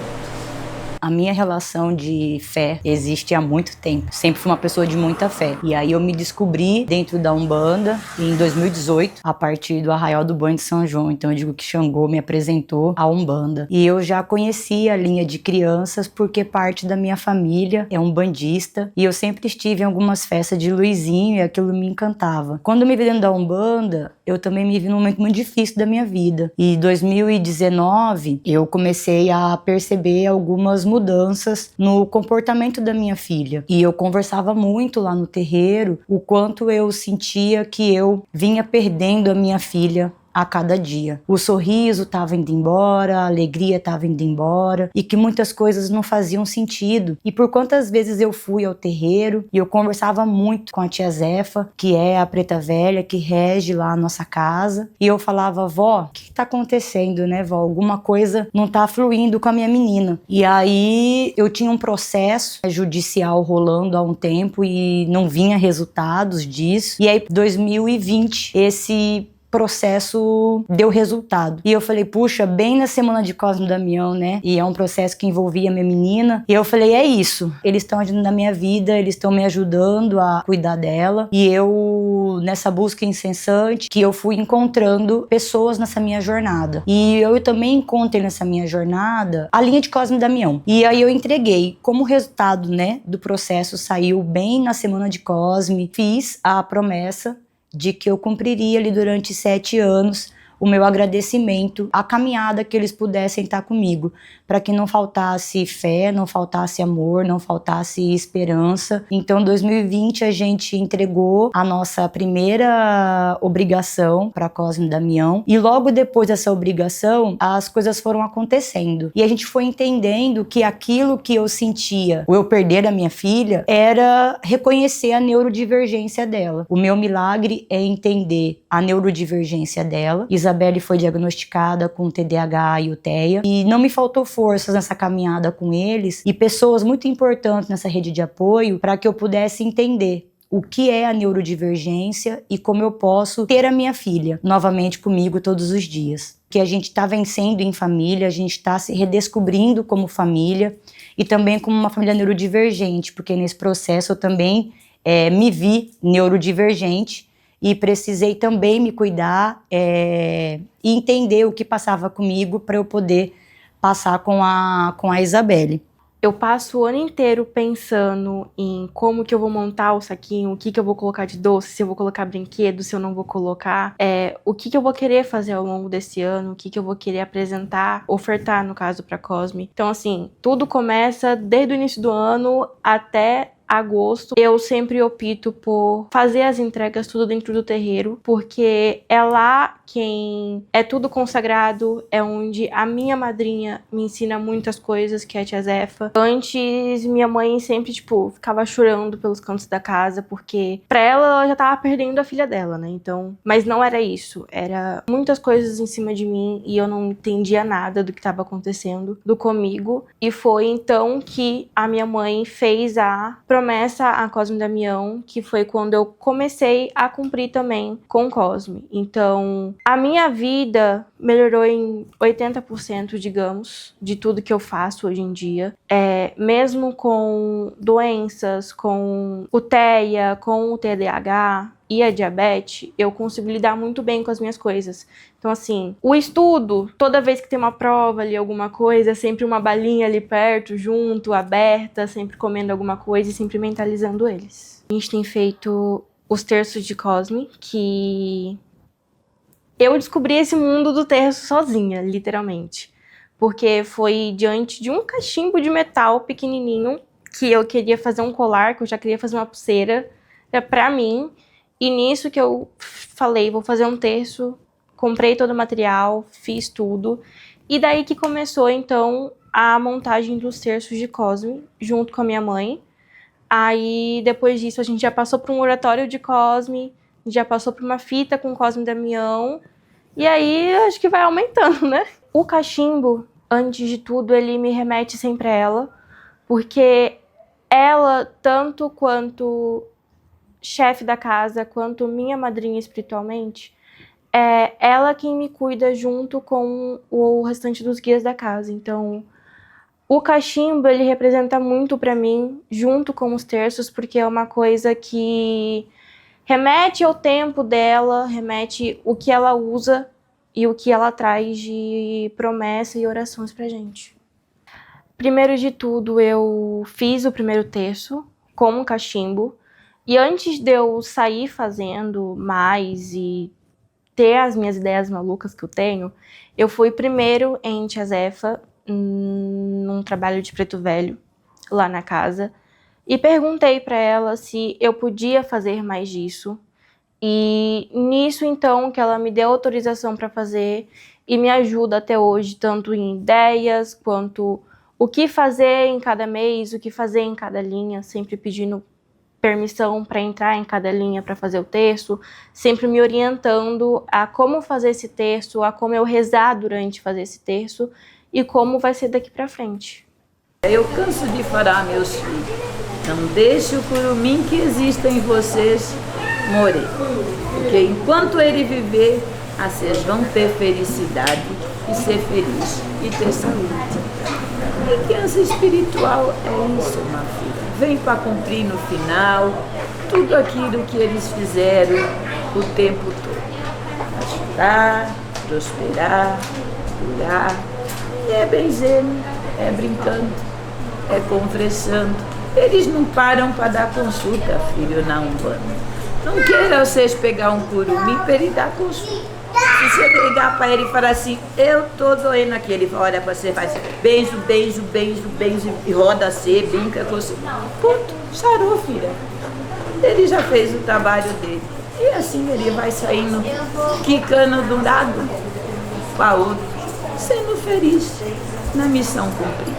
A minha relação de fé existe há muito tempo. Sempre fui uma pessoa de muita fé. E aí eu me descobri dentro da Umbanda em 2018, a partir do Arraial do Banho de São João. Então eu digo que Xangô me apresentou à Umbanda. E eu já conhecia a linha de crianças porque parte da minha família é umbandista. E eu sempre estive em algumas festas de Luizinho e aquilo me encantava. Quando eu me vi dentro da Umbanda, eu também me vi num momento muito difícil da minha vida. E em 2019, eu comecei a perceber algumas mudanças no comportamento da minha filha. E eu conversava muito lá no terreiro o quanto eu sentia que eu vinha perdendo a minha filha a cada dia. O sorriso estava indo embora, a alegria estava indo embora e que muitas coisas não faziam sentido. E por quantas vezes eu fui ao terreiro e eu conversava muito com a tia Zefa, que é a preta velha que rege lá a nossa casa, e eu falava: vó, o que tá acontecendo, né, vó? Alguma coisa não tá fluindo com a minha menina. E aí eu tinha um processo judicial rolando há um tempo e não vinha resultados disso. E aí, 2020, esse processo deu resultado. E eu falei, puxa, bem na semana de Cosme e Damião, né? E é um processo que envolvia minha menina. E eu falei, é isso. Eles estão agindo na minha vida, eles estão me ajudando a cuidar dela. E eu, nessa busca incessante, que eu fui encontrando pessoas nessa minha jornada. E eu também encontrei nessa minha jornada a linha de Cosme e Damião. E aí eu entreguei. Como resultado, né, do processo saiu bem na semana de Cosme, fiz a promessa de que eu cumpriria ali durante 7 anos o meu agradecimento, a caminhada que eles pudessem estar comigo, para que não faltasse fé, não faltasse amor, não faltasse esperança. Então, em 2020, a gente entregou a nossa primeira obrigação para Cosme e Damião, e logo depois dessa obrigação, as coisas foram acontecendo. E a gente foi entendendo que aquilo que eu sentia, o eu perder a minha filha, era reconhecer a neurodivergência dela. O meu milagre é entender a neurodivergência dela. Isabelle foi diagnosticada com TDAH e UTEA e não me faltou forças nessa caminhada com eles e pessoas muito importantes nessa rede de apoio para que eu pudesse entender o que é a neurodivergência e como eu posso ter a minha filha novamente comigo todos os dias. Que a gente está vencendo em família, a gente está se redescobrindo como família e também como uma família neurodivergente, porque nesse processo eu também me vi neurodivergente e precisei também me cuidar e entender o que passava comigo para eu poder passar com a Isabelle. Eu passo o ano inteiro pensando em como que eu vou montar o saquinho, o que que eu vou colocar de doce, se eu vou colocar brinquedo, se eu não vou colocar, o que que eu vou querer fazer ao longo desse ano, o que que eu vou querer apresentar, ofertar, no caso, pra Cosme. Então, assim, tudo começa desde o início do ano até agosto. Eu sempre opto por fazer as entregas tudo dentro do terreiro, porque é lá quem é tudo consagrado, é onde a minha madrinha me ensina muitas coisas, que é a tia Zefa. Antes, minha mãe sempre, ficava chorando pelos cantos da casa, porque pra ela já tava perdendo a filha dela, né? Então, mas não era isso, era muitas coisas em cima de mim e eu não entendia nada do que tava acontecendo comigo. E foi então que a minha mãe fez a promessa a Cosme e Damião, que foi quando eu comecei a cumprir também com Cosme. Então, a minha vida melhorou em 80%, digamos, de tudo que eu faço hoje em dia. Mesmo com doenças, com o TEA, com o TDAH e a diabetes, eu consigo lidar muito bem com as minhas coisas. Então, assim, o estudo, toda vez que tem uma prova ali, alguma coisa, sempre uma balinha ali perto, junto, aberta, sempre comendo alguma coisa e sempre mentalizando eles. A gente tem feito os terços de Cosme, que eu descobri esse mundo do terço sozinha, literalmente. Porque foi diante de um cachimbo de metal pequenininho que eu queria fazer um colar, que eu já queria fazer uma pulseira pra mim. E nisso que eu falei, vou fazer um terço, comprei todo o material, fiz tudo. E daí que começou, então, a montagem dos terços de Cosme, junto com a minha mãe. Aí, depois disso, a gente já passou por um oratório de Cosme, já passou por uma fita com Cosme e Damião. E aí, acho que vai aumentando, né? O cachimbo, antes de tudo, ele me remete sempre a ela. Porque ela, tanto quanto chefe da casa, quanto minha madrinha espiritualmente, é ela quem me cuida junto com o restante dos guias da casa. Então, o cachimbo, ele representa muito pra mim, junto com os terços, porque é uma coisa que remete ao tempo dela, remete o que ela usa e o que ela traz de promessa e orações pra gente. Primeiro de tudo, eu fiz o primeiro terço com o cachimbo. E antes de eu sair fazendo mais e ter as minhas ideias malucas que eu tenho, eu fui primeiro em Tia Zefa, num trabalho de preto velho, lá na casa, e perguntei para ela se eu podia fazer mais disso. E nisso, então, que ela me deu autorização para fazer e me ajuda até hoje, tanto em ideias, quanto o que fazer em cada mês, o que fazer em cada linha, sempre pedindo permissão para entrar em cada linha para fazer o terço, sempre me orientando a como fazer esse terço, a como eu rezar durante fazer esse terço e como vai ser daqui para frente. Eu canso de falar, meus filhos, não deixe o curumim que exista em vocês morrer, porque enquanto ele viver, vocês vão ter felicidade e ser feliz e ter saúde. E criança espiritual é isso, minha filha. Vem para cumprir no final tudo aquilo que eles fizeram o tempo todo. Ajudar, prosperar, curar. E é benzendo, é brincando, é conversando. Eles não param para dar consulta, filho, na Umbanda. Não queira vocês pegar um curumim para ele dar consulta. Se você ligar para ele e falar assim, eu tô doendo aqui, ele olha para você e faz beijo, beijo, beijo, beijo, e roda você, brinca com você. Ponto, sarou, filha. Ele já fez o trabalho dele. E assim ele vai saindo, quicando de um lado para outro, sendo feliz na missão cumprida.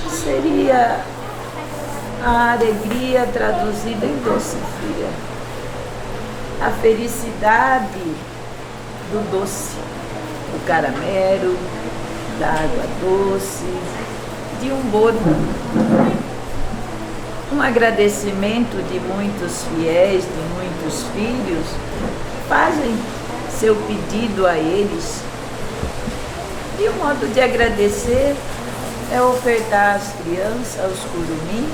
Seria a alegria traduzida em doce, filha. A felicidade do doce, do caramelo, da água doce, de um bolo. Um agradecimento de muitos fiéis, de muitos filhos, que fazem seu pedido a eles. E o modo de agradecer é ofertar às crianças, aos curumim,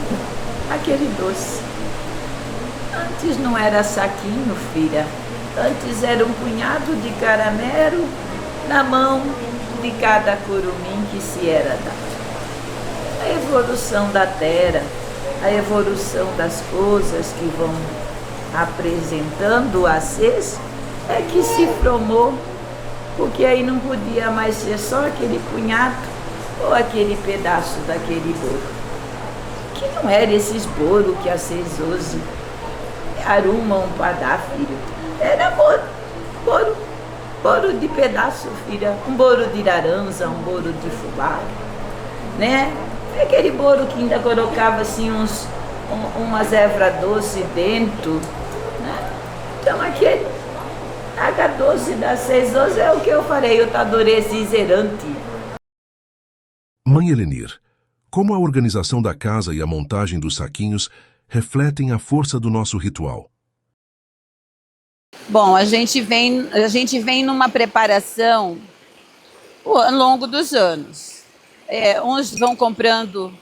aquele doce. Antes não era saquinho, filha. Antes era um punhado de caramelo na mão de cada curumim que se era dado. a evolução da terra, a evolução das coisas que vão apresentando a vocês, é que se formou, porque aí não podia mais ser só aquele punhado ou aquele pedaço daquele bolo. Que não era esses bolos que vocês hoje arrumam para dar, filho. Era bolo de pedaço, filha. Um bolo de laranja, um bolo de fubá, né? Aquele bolo que ainda colocava assim umas ervas doces dentro, né? Então aquele H12 das 612 é o que eu falei, o Tadoresi zerante. Mãe Helenir, como a organização da casa e a montagem dos saquinhos refletem a força do nosso ritual? Bom, a gente vem numa preparação ao longo dos anos. Uns vão comprando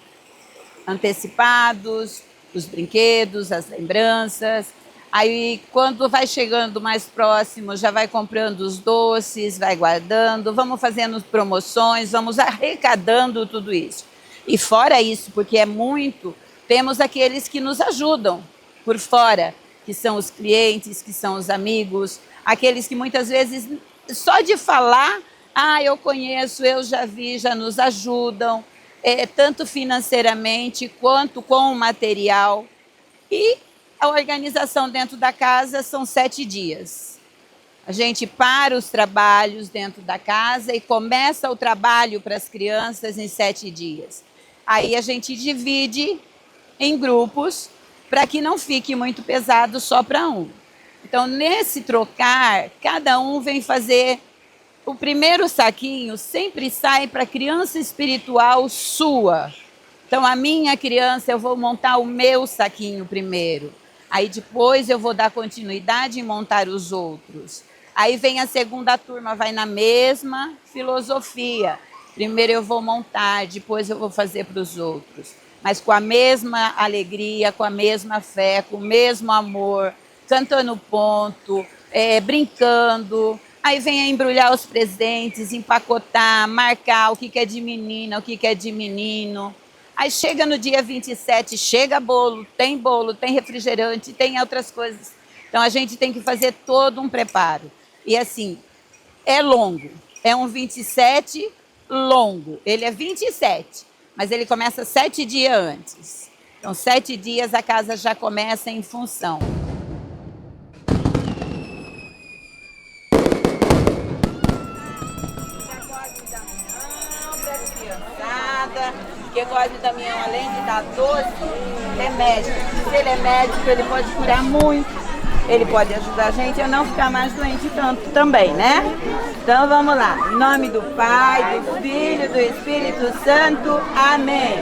antecipados, os brinquedos, as lembranças. Aí, quando vai chegando mais próximo, já vai comprando os doces, vai guardando, vamos fazendo promoções, vamos arrecadando tudo isso. E fora isso, porque é muito, temos aqueles que nos ajudam por fora, que são os clientes, que são os amigos, aqueles que muitas vezes, só de falar, eu conheço, eu já vi, já nos ajudam, tanto financeiramente quanto com o material. E a organização dentro da casa são 7 dias. A gente para os trabalhos dentro da casa e começa o trabalho para as crianças em 7 dias. Aí a gente divide em grupos para que não fique muito pesado só para um. Então, nesse trocar, cada um vem fazer. O primeiro saquinho sempre sai para a criança espiritual sua. Então, a minha criança, eu vou montar o meu saquinho primeiro. Aí depois eu vou dar continuidade em montar os outros. Aí vem a segunda turma, vai na mesma filosofia. Primeiro eu vou montar, depois eu vou fazer para os outros. Mas com a mesma alegria, com a mesma fé, com o mesmo amor, cantando ponto, brincando. Aí vem a embrulhar os presentes, empacotar, marcar o que é de menina, o que é de menino. Aí chega no dia 27, chega bolo, tem refrigerante, tem outras coisas. Então a gente tem que fazer todo um preparo. E assim, é longo, é um 27 longo. Ele é 27, mas ele começa 7 dias antes. Então 7 dias a casa já começa em função. Porque Cosme Damião, além de dar doce, é médico. Se ele é médico, ele pode curar muito. Ele pode ajudar a gente a não ficar mais doente tanto também, né? Então vamos lá. Em nome do Pai, do Filho e do Espírito Santo. Amém.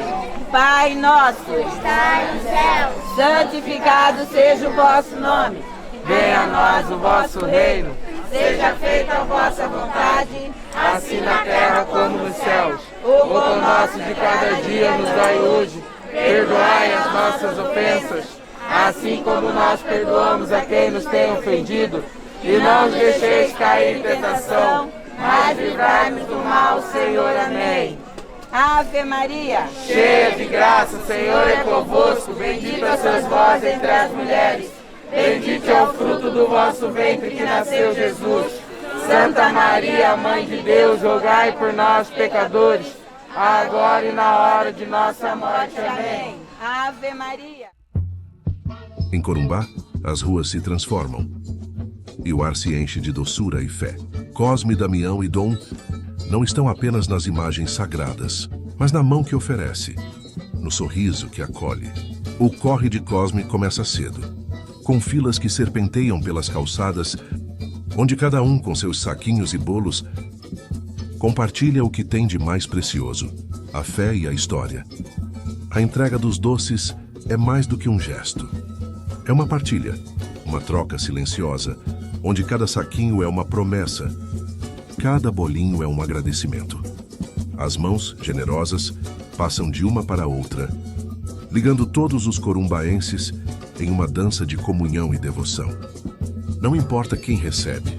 Pai nosso, que está no céu, santificado seja o vosso nome. Venha a nós o vosso reino. Seja feita a vossa vontade, assim na terra como nos céus. O pão nosso de cada dia nos dai hoje. Perdoai as nossas ofensas, assim como nós perdoamos a quem nos tem ofendido. E não nos deixeis cair em tentação, mas livrai-nos do mal, Senhor. Amém. Ave Maria, cheia de graça, o Senhor é convosco. Bendita sois vós entre as mulheres. Bendito é o fruto do vosso ventre, que nasceu Jesus. Santa Maria, Mãe de Deus, rogai por nós, pecadores, agora e na hora de nossa morte. Amém. Ave Maria. Em Corumbá, as ruas se transformam e o ar se enche de doçura e fé. Cosme, Damião e Dom não estão apenas nas imagens sagradas, mas na mão que oferece, no sorriso que acolhe. O corre de Cosme começa cedo, com filas que serpenteiam pelas calçadas, onde cada um, com seus saquinhos e bolos, compartilha o que tem de mais precioso, a fé e a história. A entrega dos doces é mais do que um gesto. É uma partilha, uma troca silenciosa, onde cada saquinho é uma promessa, cada bolinho é um agradecimento. As mãos, generosas, passam de uma para a outra, ligando todos os corumbaenses em uma dança de comunhão e devoção. Não importa quem recebe,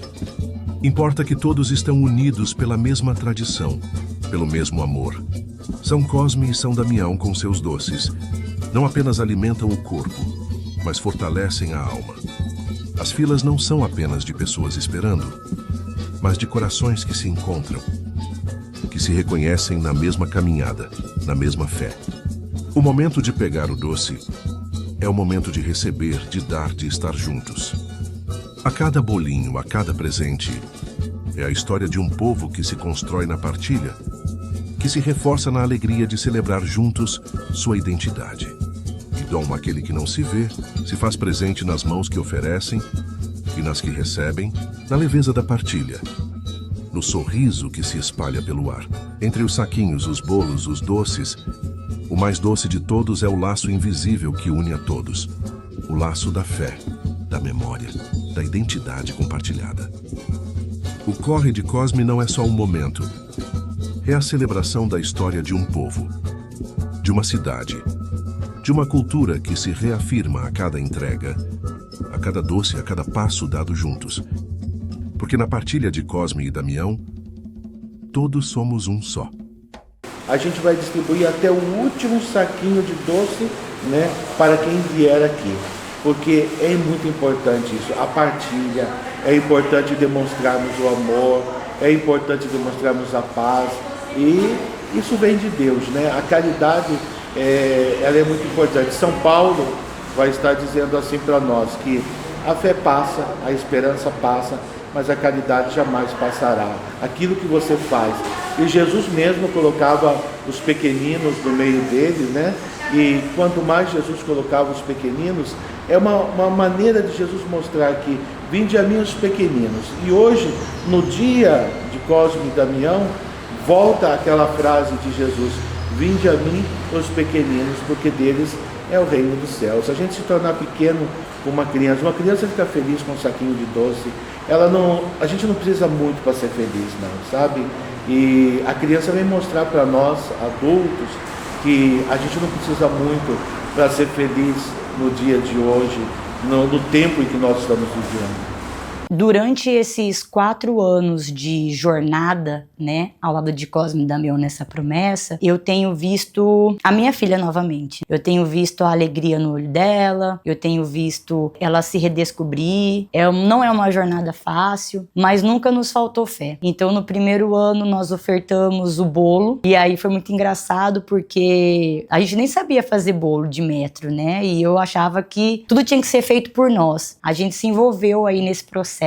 importa que todos estão unidos pela mesma tradição, pelo mesmo amor, São Cosme e São Damião, com seus doces, não apenas alimentam o corpo, mas fortalecem a alma. As filas não são apenas de pessoas esperando, mas de corações que se encontram, que se reconhecem na mesma caminhada, na mesma fé. O momento de pegar o doce é o momento de receber, de dar, de estar juntos. A cada bolinho, a cada presente, é a história de um povo que se constrói na partilha, que se reforça na alegria de celebrar juntos sua identidade. E dom aquele que não se vê, se faz presente nas mãos que oferecem e nas que recebem, na leveza da partilha, no sorriso que se espalha pelo ar. Entre os saquinhos, os bolos, os doces, o mais doce de todos é o laço invisível que une a todos. O laço da fé, da memória, da identidade compartilhada. O corre de Cosme não é só um momento. É a celebração da história de um povo, de uma cidade, de uma cultura que se reafirma a cada entrega, a cada doce, a cada passo dado juntos. Porque na partilha de Cosme e Damião, todos somos um só. A gente vai distribuir até o último saquinho de doce, né, para quem vier aqui. Porque é muito importante isso, a partilha, é importante demonstrarmos o amor, é importante demonstrarmos a paz. E isso vem de Deus, né? A caridade, ela é muito importante. São Paulo vai estar dizendo assim para nós, que a fé passa, a esperança passa, mas a caridade jamais passará. Aquilo que você faz. E Jesus mesmo colocava os pequeninos no meio deles, né? E quanto mais Jesus colocava os pequeninos, é uma maneira de Jesus mostrar que vinde a mim os pequeninos. E hoje, no dia de Cosme e Damião, volta aquela frase de Jesus, vinde a mim os pequeninos, porque deles é o reino dos céus. Se a gente se tornar pequeno com uma criança fica feliz com um saquinho de doce, a gente não precisa muito para ser feliz, não, sabe? E a criança vem mostrar para nós, adultos, que a gente não precisa muito para ser feliz no dia de hoje, no tempo em que nós estamos vivendo. Durante esses 4 anos de jornada, né, ao lado de Cosme e Damião nessa promessa, eu tenho visto a minha filha novamente. Eu tenho visto a alegria no olho dela, eu tenho visto ela se redescobrir. Não é uma jornada fácil, mas nunca nos faltou fé. Então, no primeiro ano, nós ofertamos o bolo, e aí foi muito engraçado, porque a gente nem sabia fazer bolo de metro, né, e eu achava que tudo tinha que ser feito por nós. A gente se envolveu aí nesse processo,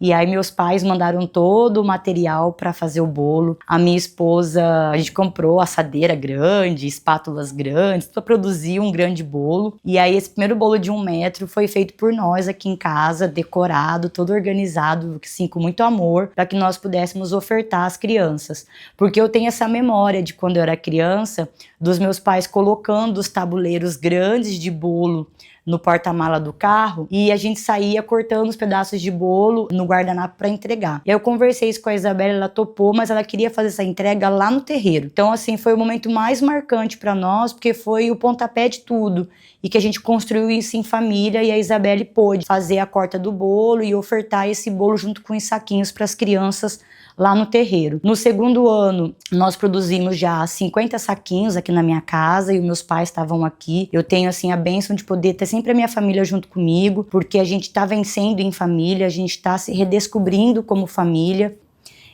e aí meus pais mandaram todo o material para fazer o bolo. A minha esposa, a gente comprou assadeira grande, espátulas grandes, para produzir um grande bolo. E aí esse primeiro bolo de 1 metro foi feito por nós aqui em casa, decorado, todo organizado, assim, com muito amor, para que nós pudéssemos ofertar às crianças. Porque eu tenho essa memória de quando eu era criança, dos meus pais colocando os tabuleiros grandes de bolo no porta-mala do carro, e a gente saía cortando os pedaços de bolo no guardanapo para entregar. E aí eu conversei isso com a Isabela, ela topou, mas ela queria fazer essa entrega lá no terreiro. Então, assim, foi o momento mais marcante para nós, porque foi o pontapé de tudo, e que a gente construiu isso em família, e a Isabelle pôde fazer a corta do bolo e ofertar esse bolo junto com os saquinhos para as crianças lá no terreiro. No segundo ano, nós produzimos já 50 saquinhos aqui na minha casa, e os meus pais estavam aqui. Eu tenho, assim, a bênção de poder ter sempre a minha família junto comigo, porque a gente está vencendo em família, a gente está se redescobrindo como família.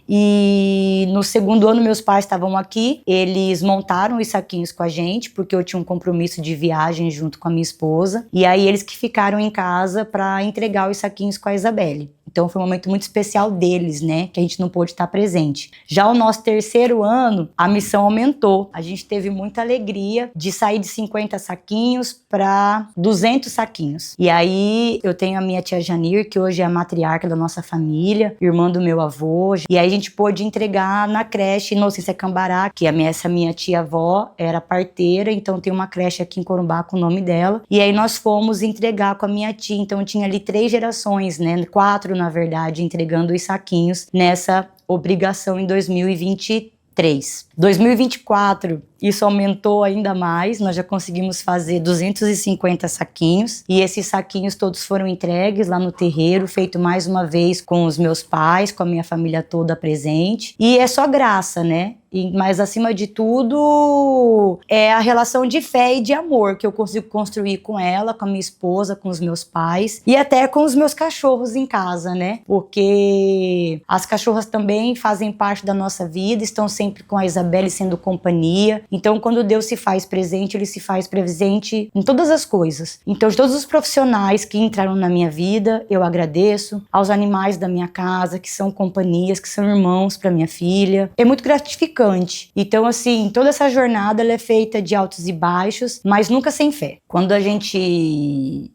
E no segundo ano meus pais estavam aqui, eles montaram os saquinhos com a gente, porque eu tinha um compromisso de viagem junto com a minha esposa, e aí eles que ficaram em casa para entregar os saquinhos com a Isabelle. Então foi um momento muito especial deles, né, que a gente não pôde estar presente. Já o nosso terceiro ano, a missão aumentou. A gente teve muita alegria de sair de 50 saquinhos para 200 saquinhos. E aí eu tenho a minha tia Janir, que hoje é a matriarca da nossa família, irmã do meu avô. E aí a gente pôde entregar na creche Inocência Cambará, que essa minha tia-avó era parteira, então tem uma creche aqui em Corumbá com o nome dela. E aí nós fomos entregar com a minha tia, então tinha ali 3 gerações, né, 4 na verdade, entregando os saquinhos nessa obrigação em 2023. 2024, isso aumentou ainda mais, nós já conseguimos fazer 250 saquinhos, e esses saquinhos todos foram entregues lá no terreiro, feito mais uma vez com os meus pais, com a minha família toda presente, e é só graça, né? Mas, acima de tudo, é a relação de fé e de amor que eu consigo construir com ela, com a minha esposa, com os meus pais e até com os meus cachorros em casa, né? Porque as cachorras também fazem parte da nossa vida, estão sempre com a Isabelle sendo companhia. Então, quando Deus se faz presente, Ele se faz presente em todas as coisas. Então, de todos os profissionais que entraram na minha vida, eu agradeço. Aos animais da minha casa, que são companhias, que são irmãos para minha filha. É muito gratificante. Então, assim, toda essa jornada ela é feita de altos e baixos, mas nunca sem fé. Quando a gente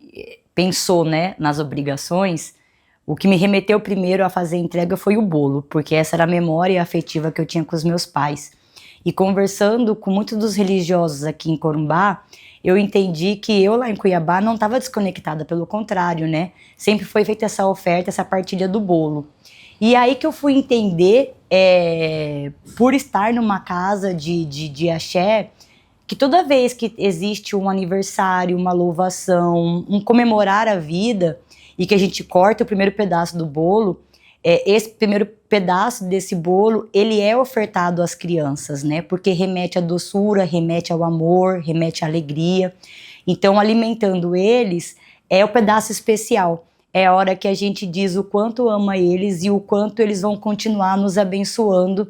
pensou, né, nas obrigações, o que me remeteu primeiro a fazer a entrega foi o bolo, porque essa era a memória afetiva que eu tinha com os meus pais. E conversando com muitos dos religiosos aqui em Corumbá, eu entendi que eu lá em Cuiabá não estava desconectada, pelo contrário, né? Sempre foi feita essa oferta, essa partilha do bolo. E aí que eu fui entender, por estar numa casa de axé, que toda vez que existe um aniversário, uma louvação, um comemorar a vida, e que a gente corta o primeiro pedaço do bolo, esse primeiro pedaço desse bolo, ele é ofertado às crianças, né? Porque remete à doçura, remete ao amor, remete à alegria. Então, alimentando eles, é o pedaço especial. É a hora que a gente diz o quanto ama eles e o quanto eles vão continuar nos abençoando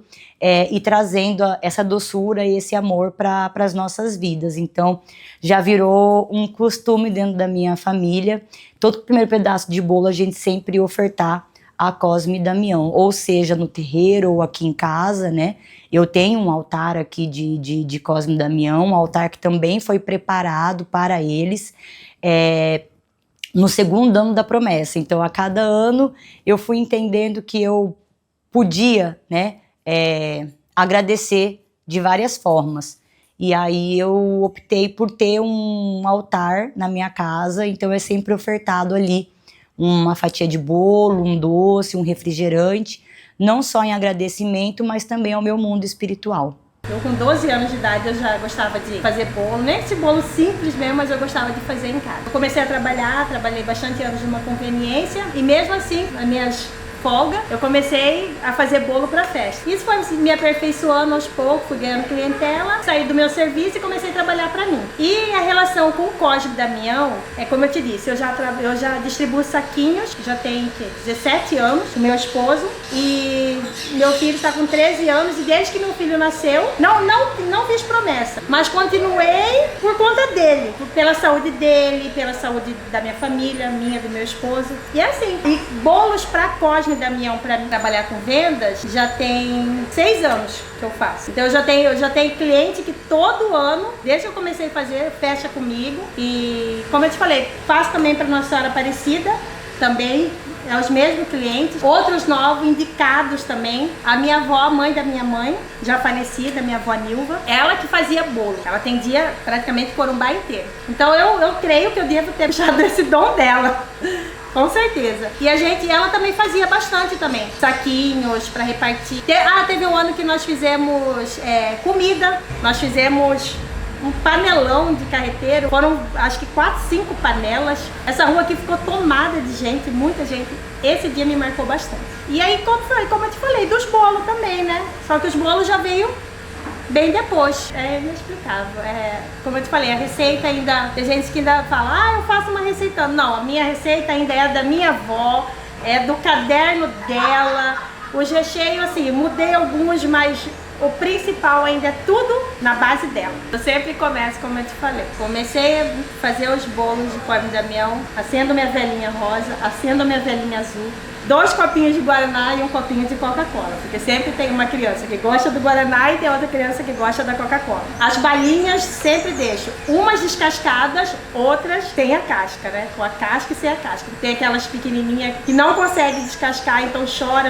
e trazendo essa doçura e esse amor para as nossas vidas. Então, já virou um costume dentro da minha família. Todo primeiro pedaço de bolo a gente sempre ofertar a Cosme e Damião, ou seja, no terreiro ou aqui em casa, né? Eu tenho um altar aqui de Cosme e Damião, um altar que também foi preparado para eles, no segundo ano da promessa. Então, a cada ano, eu fui entendendo que eu podia, né, agradecer de várias formas. E aí eu optei por ter um altar na minha casa, então é sempre ofertado ali uma fatia de bolo, um doce, um refrigerante, não só em agradecimento, mas também ao meu mundo espiritual. Eu com 12 anos de idade eu já gostava de fazer bolo, nem esse bolo simples mesmo, mas eu gostava de fazer em casa. Eu comecei a trabalhei bastante anos numa conveniência e mesmo assim, nas minhas folga, eu comecei a fazer bolo para festa. Isso foi me aperfeiçoando aos poucos, fui ganhando clientela, saí do meu serviço e comecei a trabalhar para mim. E a relação com o Cosme e Damião, como eu te disse, eu já distribuo saquinhos, já tem 17 anos, com meu esposo, e meu filho está com 13 anos, e desde que meu filho nasceu, não fiz promessa, mas continuei por conta dele, pela saúde dele, pela saúde da minha família, minha, do meu esposo, e assim. E bolos para Cosme e Damião, para trabalhar com vendas, já tem 6 anos que eu faço. Então eu já tenho cliente que todo ano, desde que eu comecei a fazer, fecha comigo. E como eu te falei, faço também para Nossa Senhora Aparecida, também é os mesmos clientes. Outros novos, indicados também. A minha avó, a mãe da minha mãe, já falecida, minha avó Nilva, ela que fazia bolo. Ela atendia praticamente Corumbá inteiro. Então eu creio que eu devo ter deixado esse dom dela. Com certeza. E ela também fazia bastante também. Saquinhos para repartir. Teve um ano que nós fizemos comida. Nós fizemos um panelão de carreteiro. Foram, acho que 4, 5 panelas. Essa rua aqui ficou tomada de gente, muita gente. Esse dia me marcou bastante. E aí, como eu te falei, dos bolos também, né? Só que os bolos já veio bem depois. É inexplicável. Como eu te falei, a receita ainda... Tem gente que ainda fala, eu faço uma receita. Não, a minha receita ainda é da minha avó, é do caderno dela. Os recheios, assim, mudei alguns, mas o principal ainda é tudo na base dela. Eu sempre começo, como eu te falei. Comecei a fazer os bolos de Cosme e Damião, acendo minha velhinha rosa, acendo minha velhinha azul, 2 copinhos de Guaraná e um copinho de Coca-Cola, porque sempre tem uma criança que gosta do Guaraná e tem outra criança que gosta da Coca-Cola. As balinhas sempre deixo, umas descascadas, outras tem a casca, né? Com a casca e sem a casca. Tem aquelas pequenininhas que não conseguem descascar, então chora.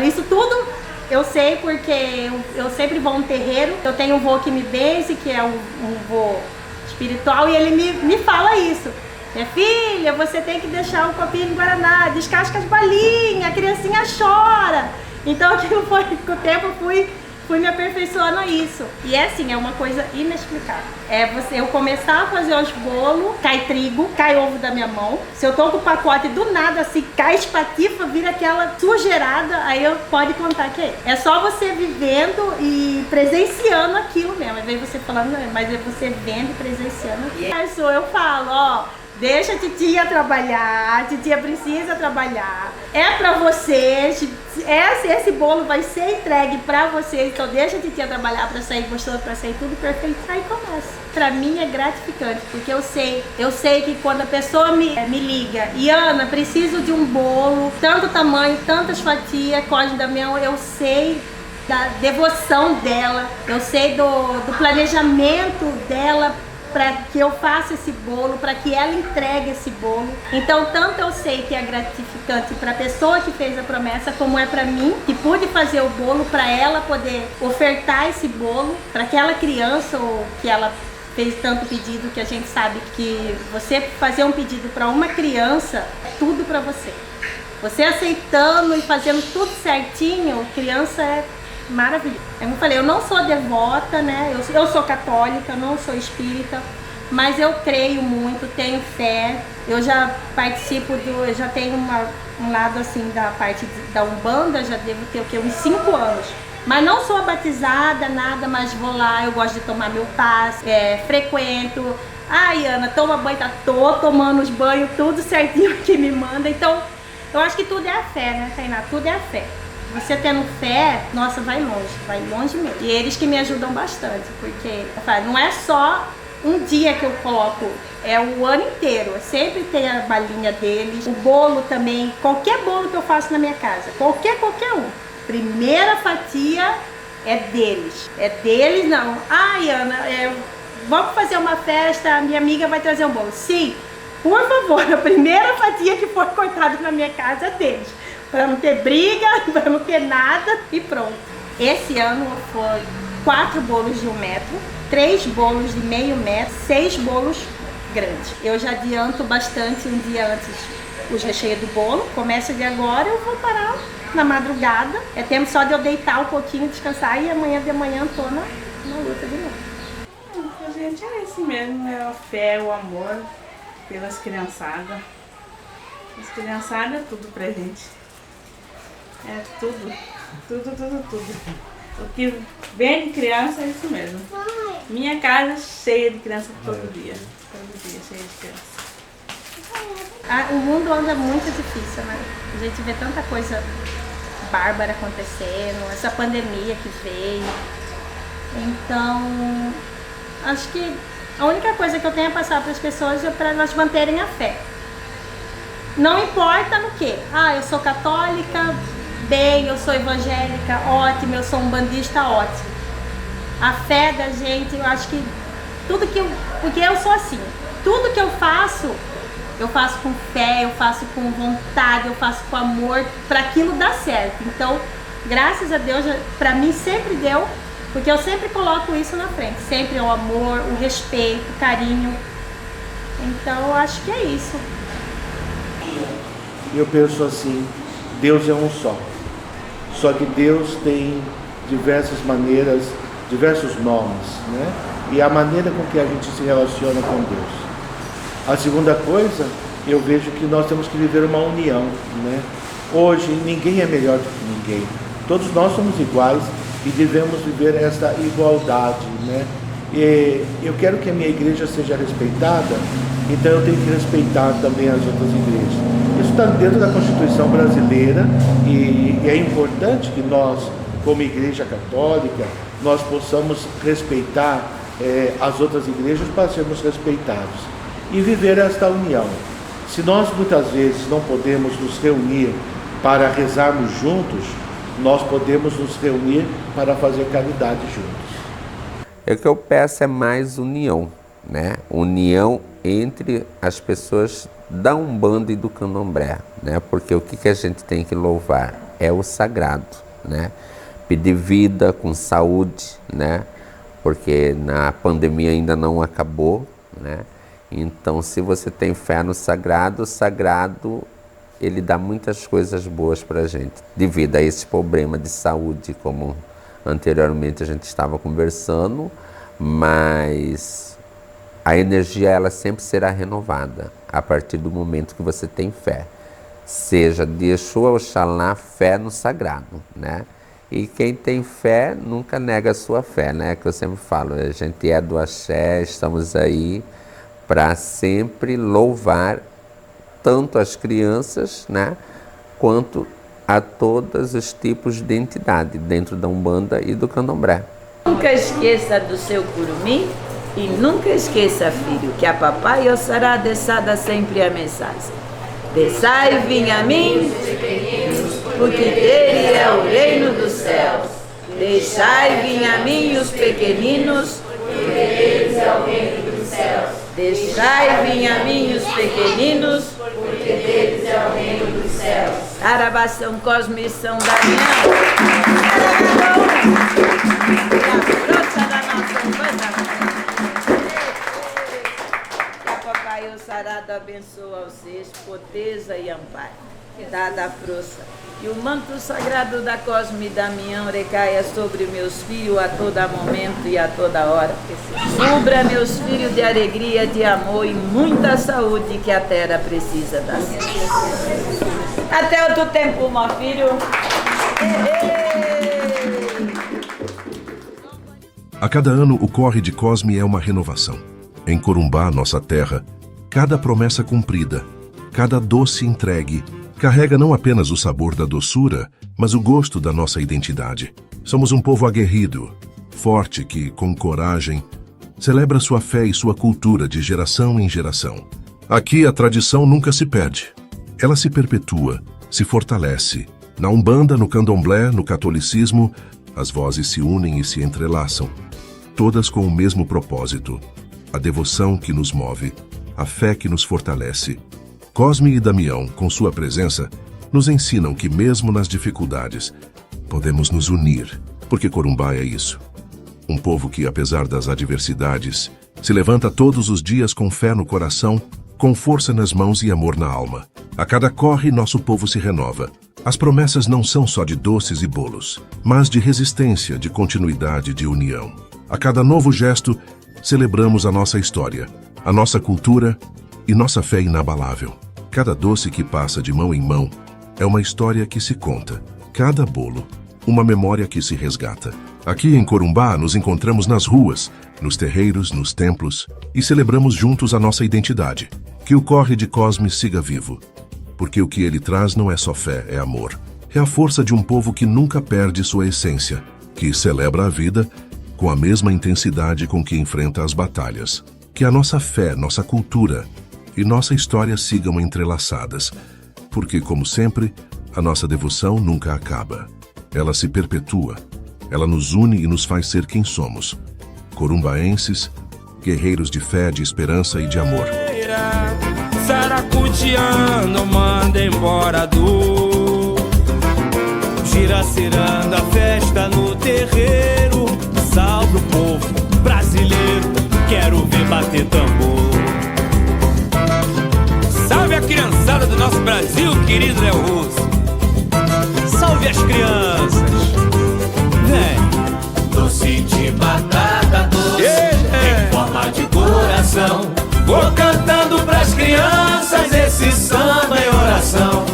Isso tudo eu sei porque eu sempre vou a um terreiro. Eu tenho um vô que me benze, que é um vô espiritual, e ele me fala isso. Minha filha, você tem que deixar um copinho de Guaraná, descasca as balinhas, a criancinha chora. Então aquilo foi, com o tempo eu fui fui me aperfeiçoando a isso. E é assim, é uma coisa inexplicável. É eu começar a fazer os bolos, cai trigo, cai ovo da minha mão. Se eu tô com o pacote do nada, assim, cai espatifa, vira aquela sujeirada, aí eu pode contar que é. É só você vivendo e presenciando aquilo mesmo. Às vezes você falando, mas é você vendo e presenciando. Mas eu falo, ó, deixa a titia trabalhar, a titia precisa trabalhar. É pra vocês, esse bolo vai ser entregue pra vocês, então deixa a titia trabalhar pra sair gostoso, pra sair tudo perfeito. Aí começa. Pra mim é gratificante, porque eu sei que quando a pessoa me liga, e Ana, preciso de um bolo, tanto tamanho, tantas fatias, Cosme Damião, eu sei da devoção dela, eu sei do planejamento dela para que eu faça esse bolo, para que ela entregue esse bolo. Então, tanto eu sei que é gratificante para a pessoa que fez a promessa, como é para mim, que pude fazer o bolo, para ela poder ofertar esse bolo para aquela criança ou que ela fez tanto pedido, que a gente sabe que você fazer um pedido para uma criança é tudo para você. Você aceitando e fazendo tudo certinho, criança é maravilhoso. Como eu falei, eu não sou devota, né? Eu sou católica, não sou espírita, mas eu creio muito, tenho fé. Eu já participo eu já tenho um lado assim da parte da Umbanda, já devo ter o quê? Uns 5 anos. Mas não sou batizada, nada, mas vou lá, eu gosto de tomar meu passe, frequento. Ai, Ana, toma banho, tô tomando os banhos, tudo certinho que me manda. Então, eu acho que tudo é a fé, né, Tainá? Tudo é a fé. Você tendo fé, nossa, vai longe mesmo. E eles que me ajudam bastante, porque não é só um dia que eu coloco, é o ano inteiro. Sempre tem a balinha deles, o bolo também, qualquer bolo que eu faço na minha casa, qualquer um. Primeira fatia é deles. É deles, não. Ai, Ana, vamos fazer uma festa, minha amiga vai trazer um bolo. Sim, por favor, a primeira fatia que for cortada na minha casa é deles. Para não ter briga, para não ter nada e pronto. Esse ano foi 4 bolos de 1 metro, 3 bolos de meio metro, 6 bolos grandes. Eu já adianto bastante um dia antes os recheios do bolo. Começa de agora, eu vou parar na madrugada. É tempo só de eu deitar um pouquinho, descansar e amanhã de manhã tô na luta de novo. A gente é esse mesmo, é a fé, o amor pelas criançadas. As criançadas é tudo pra gente. É tudo. O que vem de criança é isso mesmo. Minha casa cheia de criança todo dia cheia de criança. O mundo anda muito difícil, né? A gente vê tanta coisa bárbara acontecendo, essa pandemia que veio. Então, acho que a única coisa que eu tenho a passar para as pessoas é para elas manterem a fé. Não importa no que. Eu sou católica, bem, eu sou evangélica, ótimo, eu sou umbandista, ótimo. A fé da gente, eu acho que tudo que porque eu sou assim, tudo que eu faço com fé, eu faço com vontade, eu faço com amor, para aquilo dar certo. Então, graças a Deus, para mim sempre deu, porque eu sempre coloco isso na frente, sempre o amor, o respeito, o carinho. Então, eu acho que é isso. Eu penso assim, Deus é um só que Deus tem diversas maneiras, diversos nomes, né? E a maneira com que a gente se relaciona com Deus. A segunda coisa, eu vejo que nós temos que viver uma união, né? Hoje ninguém é melhor do que ninguém, todos nós somos iguais e devemos viver essa igualdade, né? E eu quero que a minha igreja seja respeitada, então eu tenho que respeitar também as outras igrejas. Isso está dentro da Constituição brasileira e é importante que nós, como igreja católica, nós possamos respeitar as outras igrejas para sermos respeitados e viver esta união. Se nós muitas vezes não podemos nos reunir para rezarmos juntos, nós podemos nos reunir para fazer caridade juntos. O que eu peço é mais união, né? União entre as pessoas da Umbanda e do Candomblé, né? Porque o que a gente tem que louvar é o sagrado, né? Pedir vida com saúde, né? Porque na pandemia ainda não acabou, né? Então, se você tem fé no sagrado, o sagrado ele dá muitas coisas boas para a gente, devido a esse problema de saúde, como anteriormente a gente estava conversando, mas a energia ela sempre será renovada a partir do momento que você tem fé. Seja de Exu ou Oxalá, fé no sagrado, né? E quem tem fé nunca nega a sua fé, né? Que eu sempre falo, a gente é do axé, estamos aí para sempre louvar tanto as crianças, né? Quanto a todos os tipos de entidade dentro da Umbanda e do Candomblé. Nunca esqueça do seu curumim e nunca esqueça, filho, que a papai Oxará desçada sempre a mensagem. Desçai, vim a mim, porque dele é o reino dos céus. Deixai, vim a mim os pequeninos, porque deles é o reino dos céus. Deixai, vim a mim os pequeninos, porque deles é o reino dos céus. Arabá, São Cosme e São Damião. Sarado abençoa vocês, poteza e amparo, dada a força. E o manto sagrado da Cosme e Damião recaia sobre meus filhos a todo momento e a toda hora. Subra meus filhos de alegria, de amor e muita saúde que a terra precisa dar. Até outro tempo, meu filho. A cada ano, o corre de Cosme é uma renovação. Em Corumbá, nossa terra, cada promessa cumprida, cada doce entregue, carrega não apenas o sabor da doçura, mas o gosto da nossa identidade. Somos um povo aguerrido, forte que, com coragem, celebra sua fé e sua cultura de geração em geração. Aqui a tradição nunca se perde. Ela se perpetua, se fortalece. Na Umbanda, no Candomblé, no catolicismo, as vozes se unem e se entrelaçam, todas com o mesmo propósito, a devoção que nos move, a fé que nos fortalece. Cosme e Damião, com sua presença, nos ensinam que mesmo nas dificuldades, podemos nos unir, porque Corumbá é isso. Um povo que, apesar das adversidades, se levanta todos os dias com fé no coração, com força nas mãos e amor na alma. A cada corre, nosso povo se renova. As promessas não são só de doces e bolos, mas de resistência, de continuidade, de união. A cada novo gesto, celebramos a nossa história, a nossa cultura e nossa fé inabalável. Cada doce que passa de mão em mão é uma história que se conta. Cada bolo, uma memória que se resgata. Aqui em Corumbá, nos encontramos nas ruas, nos terreiros, nos templos e celebramos juntos a nossa identidade. Que o corre de Cosme siga vivo, porque o que ele traz não é só fé, é amor. É a força de um povo que nunca perde sua essência, que celebra a vida com a mesma intensidade com que enfrenta as batalhas. Que a nossa fé, nossa cultura e nossa história sigam entrelaçadas, porque, como sempre, a nossa devoção nunca acaba. Ela se perpetua, ela nos une e nos faz ser quem somos. Corumbaenses, guerreiros de fé, de esperança e de amor. Saracutiano manda embora do Giraciranda, festa no terreiro. Salve o povo brasileiro, quero ver bater tambor. Salve a criançada do nosso Brasil, querido Léo Russo. Salve as crianças. Vem. Doce de batata doce, em forma de coração. Vou cantando pras crianças esse samba em oração.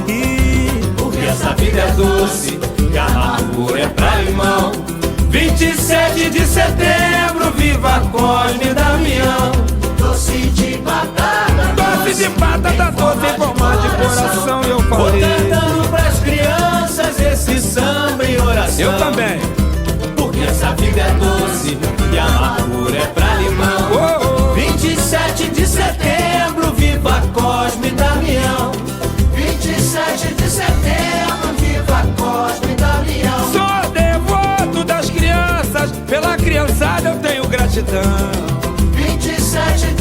Porque essa vida é doce e a amargura é pra limão. 27 de setembro, viva Cosme e Damião. Doce de batata doce, de batata doce em forma de coração, eu falei. Vou cantando pras crianças esse samba em oração. Eu também. Porque essa vida é doce e a amargura é pra limão. 27 de setembro, viva Cosme e Damião. 27 de setembro, viva Cosme e Damião. Sou devoto das crianças, pela criançada eu tenho gratidão. 27 de